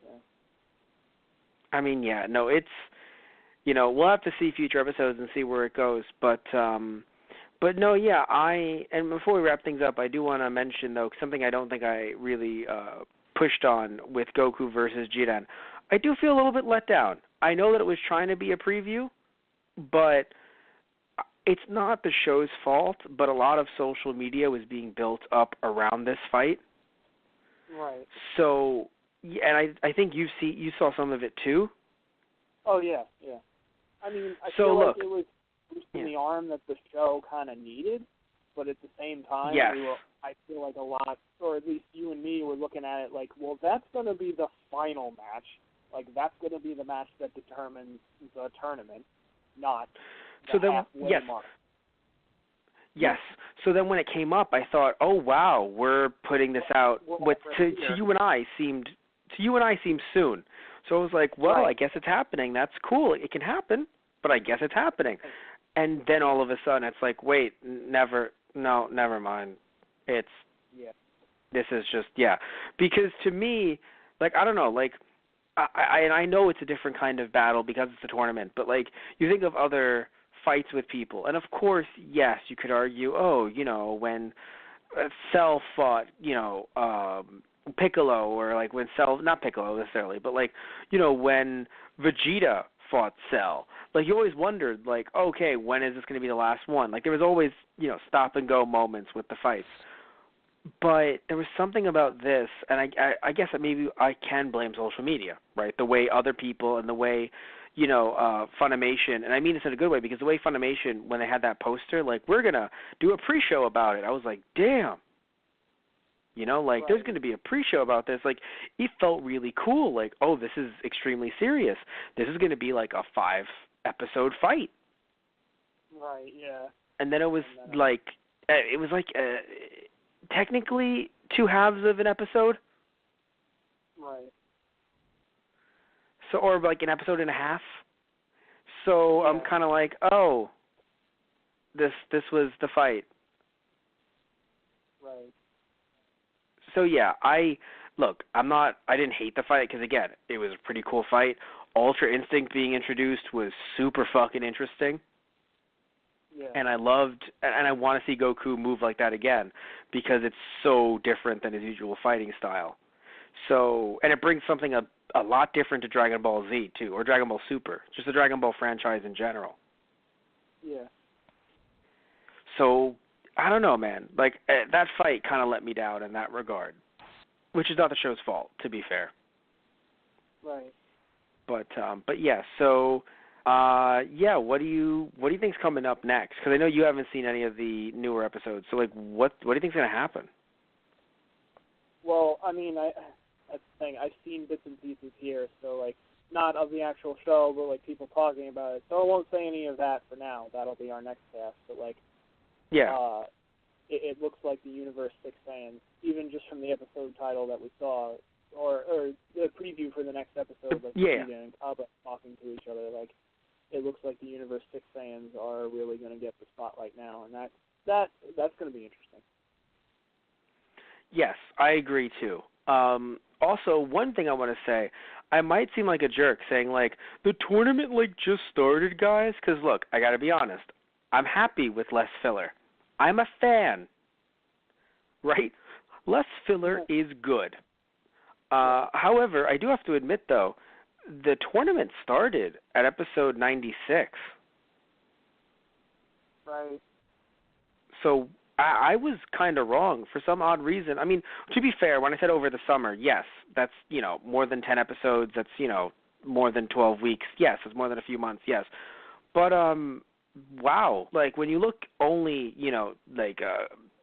[SPEAKER 3] Yeah.
[SPEAKER 2] I mean, yeah, no, it's, we'll have to see future episodes and see where it goes, but no, yeah, and before we wrap things up, I do want to mention, though, something I don't think I really pushed on with Goku versus Jiren. I do feel a little bit let down. I know that it was trying to be a preview, but it's not the show's fault, but a lot of social media was being built up around this fight.
[SPEAKER 3] Right.
[SPEAKER 2] So, yeah, and I think you saw some of it too.
[SPEAKER 3] Oh yeah, yeah. I mean, I
[SPEAKER 2] so
[SPEAKER 3] feel
[SPEAKER 2] look,
[SPEAKER 3] like it was boosting the arm that the show kind of needed, but at the same time,
[SPEAKER 2] yes.
[SPEAKER 3] I feel like a lot, or at least you and me were looking at it like, well, that's going to be the final match. Like, that's going to be the match that determines the tournament, not the halfway mark.
[SPEAKER 2] Yes. So then when it came up, I thought, oh wow, we're putting this out. What to you and I seemed soon. So I was like, well,
[SPEAKER 3] right.
[SPEAKER 2] I guess it's happening. That's cool. It can happen, but I guess it's happening. And then all of a sudden, it's like, wait, never mind. This is just because to me, like, I don't know, like, I know it's a different kind of battle because it's a tournament, but like you think of other fights with people, and of course, yes, you could argue, when Cell fought, Piccolo, or like when Cell, not Piccolo necessarily, but like, when Vegeta fought Cell, like you always wondered, like, okay, when is this going to be the last one? Like there was always, stop and go moments with the fights. But there was something about this, and I guess that maybe I can blame social media, right? The way other people and the way, Funimation, and I mean this in a good way, because the way Funimation, when they had that poster, like, we're going to do a pre-show about it, I was like, damn. Like, there's going to be a pre-show about this. Like, it felt really cool. Like, oh, this is extremely serious. This is going to be like a 5-episode fight.
[SPEAKER 3] Right, yeah.
[SPEAKER 2] And then it was technically 2 halves of an episode.
[SPEAKER 3] Right.
[SPEAKER 2] So, or like an episode and a half. So I'm kind of like, oh, this was the fight.
[SPEAKER 3] Right.
[SPEAKER 2] So yeah, I didn't hate the fight because again, it was a pretty cool fight. Ultra Instinct being introduced was super fucking interesting.
[SPEAKER 3] Yeah.
[SPEAKER 2] And I loved, and I want to see Goku move like that again because it's so different than his usual fighting style. So, and it brings something a lot different to Dragon Ball Z too, or Dragon Ball Super, just the Dragon Ball franchise in general.
[SPEAKER 3] Yeah.
[SPEAKER 2] So, I don't know, man. Like, that fight kind of let me down in that regard, which is not the show's fault, to be fair.
[SPEAKER 3] Right.
[SPEAKER 2] But yeah, so... what do you think's coming up next? Because I know you haven't seen any of the newer episodes. So, like, what do you think's going to happen?
[SPEAKER 3] Well, I mean, that's the thing. I've seen bits and pieces here, so, like, not of the actual show, but, like, people talking about it. So I won't say any of that for now. That'll be our next cast. But, like, it looks like the Universe 6 fans, even just from the episode title that we saw, or the preview for the next episode, like, Vegeta and Kaba talking to each other, like, it looks like the Universe 6 fans are really going to get the spotlight now, and that's going to be interesting.
[SPEAKER 2] Yes, I agree too. Also, one thing I want to say, I might seem like a jerk saying, like, the tournament, like, just started, guys, because, look, I got to be honest, I'm happy with less filler. I'm a fan, right? Less filler is good. However, I do have to admit, though, the tournament started at episode 96.
[SPEAKER 3] Right.
[SPEAKER 2] So I was kind of wrong for some odd reason. I mean, to be fair, when I said over the summer, yes, that's, more than 10 episodes. That's, more than 12 weeks. Yes, it's more than a few months. Yes. But, wow. Like, when you look only,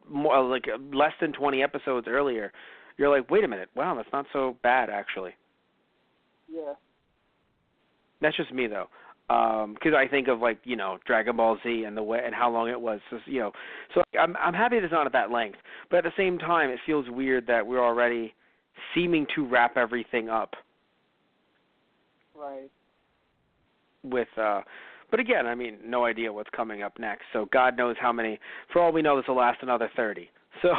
[SPEAKER 2] less than 20 episodes earlier, you're like, wait a minute. Wow, that's not so bad, actually.
[SPEAKER 3] Yeah.
[SPEAKER 2] That's just me, though, because I think of, like, Dragon Ball Z and the way and how long it was. So I'm happy it's not at that length, but at the same time, it feels weird that we're already seeming to wrap everything up.
[SPEAKER 3] Right.
[SPEAKER 2] With, but again, I mean, no idea what's coming up next. So God knows how many. For all we know, this will last another 30. So.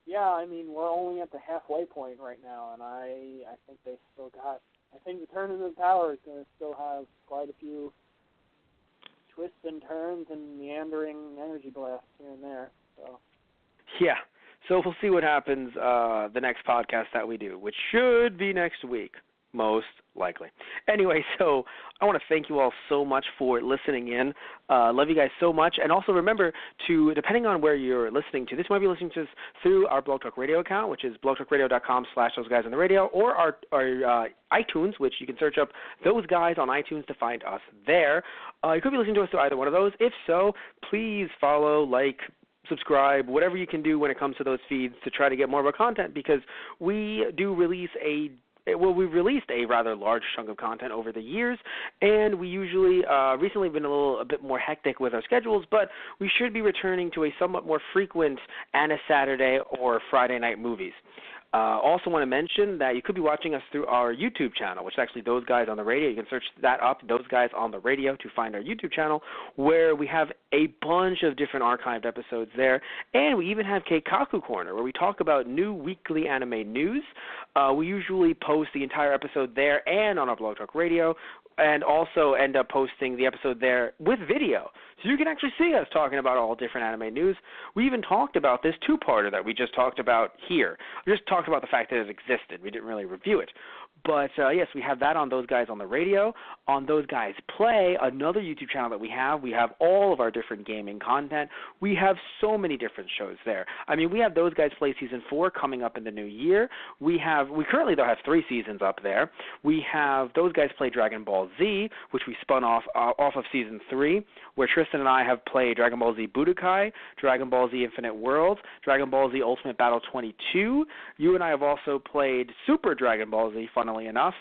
[SPEAKER 3] Yeah, I mean, we're only at the halfway point right now, and I think they still got. I think the Tournament of Power is going to still have quite a few twists and turns and meandering energy blasts here and there. So.
[SPEAKER 2] Yeah. So we'll see what happens the next podcast that we do, which should be next week, most likely. Anyway, so I want to thank you all so much for listening in. Love you guys so much. And also remember to, depending on where you're listening to, this might be listening to us through our Blog Talk Radio account, which is blogtalkradio.com/thoseguysonthe-radio, or our iTunes, which you can search up Those Guys on iTunes to find us there. You could be listening to us through either one of those. If so, please follow, like, subscribe, whatever you can do when it comes to those feeds to try to get more of our content, because we do release we've released a rather large chunk of content over the years, and we usually recently been a bit more hectic with our schedules, but we should be returning to a somewhat more frequent and a Saturday or Friday night movies. Also want to mention that you could be watching us through our YouTube channel, which is actually Those Guys on the Radio. You can search that up, Those Guys on the Radio, to find our YouTube channel, where we have a bunch of different archived episodes there. And we even have Keikaku Corner, where we talk about new weekly anime news. We usually post the entire episode there and on our Blog Talk Radio, and also end up posting the episode there with video. So you can actually see us talking about all different anime news. We even talked about this two-parter that we just talked about here. We just talked about the fact that it existed. We didn't really review it. But, yes, we have that on Those Guys on the Radio. On Those Guys Play, another YouTube channel that we have all of our different gaming content. We have so many different shows there. I mean, we have Those Guys Play Season 4 coming up in the new year. We currently, though, have 3 seasons up there. We have Those Guys Play Dragon Ball Z, which we spun off of Season 3, where Tristan and I have played Dragon Ball Z Budokai, Dragon Ball Z Infinite Worlds, Dragon Ball Z Ultimate Battle 22. You and I have also played Super Dragon Ball Z, funnily enough.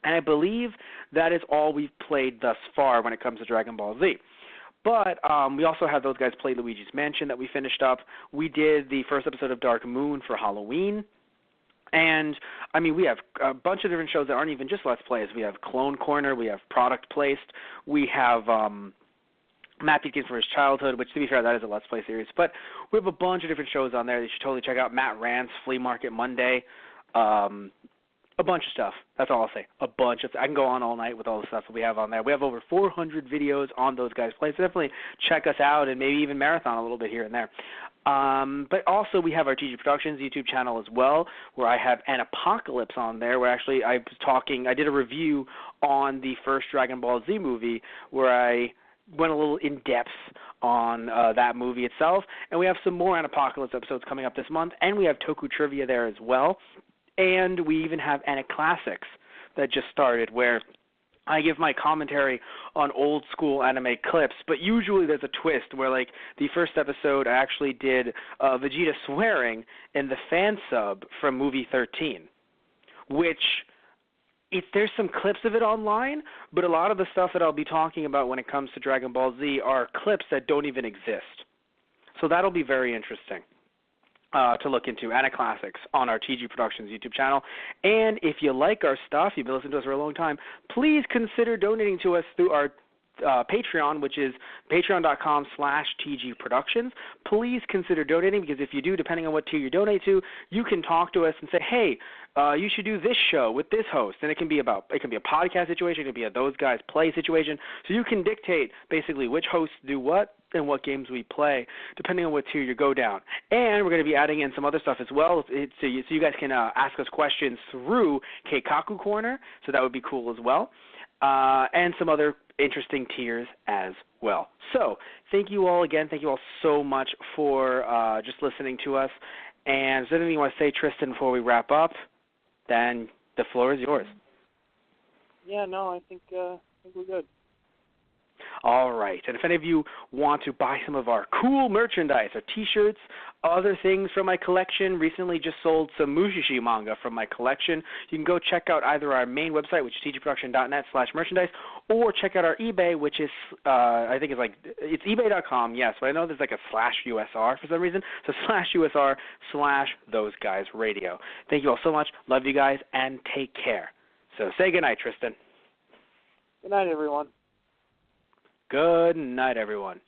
[SPEAKER 2] And I believe that is all we've played thus far when it comes to Dragon Ball Z. But we also have Those Guys Play Luigi's Mansion that we finished up. We did the first episode of Dark Moon for Halloween. And, I mean, we have a bunch of different shows that aren't even just Let's Plays. We have Clone Corner. We have Product Placed. We have Matt Beacons from his childhood, which, to be fair, that is a Let's Play series. But we have a bunch of different shows on there that you should totally check out. Matt Rants, Flea Market Monday, a bunch of stuff. That's all I'll say. A bunch of I can go on all night with all the stuff that we have on there. We have over 400 videos on Those Guys Play, so definitely check us out and maybe even marathon a little bit here and there. But also we have our TG Productions YouTube channel as well, where I have an Apocalypse on there, where actually I did a review on the first Dragon Ball Z movie, where I went a little in-depth on that movie itself. And we have some more Apocalypse episodes coming up this month, and we have Toku Trivia there as well. And we even have Classics that just started, where I give my commentary on old school anime clips, but usually there's a twist where, like, the first episode I actually did Vegeta swearing in the fan sub from movie 13, which there's some clips of it online, but a lot of the stuff that I'll be talking about when it comes to Dragon Ball Z are clips that don't even exist. So that'll be very interesting to look into, Classics on our TG Productions YouTube channel. And if you like our stuff, you've been listening to us for a long time, please consider donating to us through our Patreon, which is patreon.com/TG Productions. Please consider donating, because if you do, depending on what tier you donate to, you can talk to us and say, hey, you should do this show with this host. And it can be a podcast situation, it can be a Those Guys Play situation. So you can dictate basically which hosts do what and what games we play, depending on what tier you go down. And we're going to be adding in some other stuff as well, so you guys can ask us questions through Keikaku Corner, so that would be cool as well, and some other interesting tiers as well. So thank you all again. Thank you all so much for just listening to us. And is there anything you want to say, Tristan, before we wrap up? Then the floor is yours.
[SPEAKER 3] Yeah, no, I think we're good.
[SPEAKER 2] All right. And if any of you want to buy some of our cool merchandise, or T-shirts, other things from my collection, recently just sold some Mushishi manga from my collection, you can go check out either our main website, which is tgproduction.net/merchandise, or check out our eBay, which is, I think it's ebay.com, yes, but I know there's like a /USR for some reason, so /USR/ThoseGuysRadio. Thank you all so much. Love you guys, and take care. So say goodnight, Tristan.
[SPEAKER 3] Good night, everyone.
[SPEAKER 2] Good night, everyone.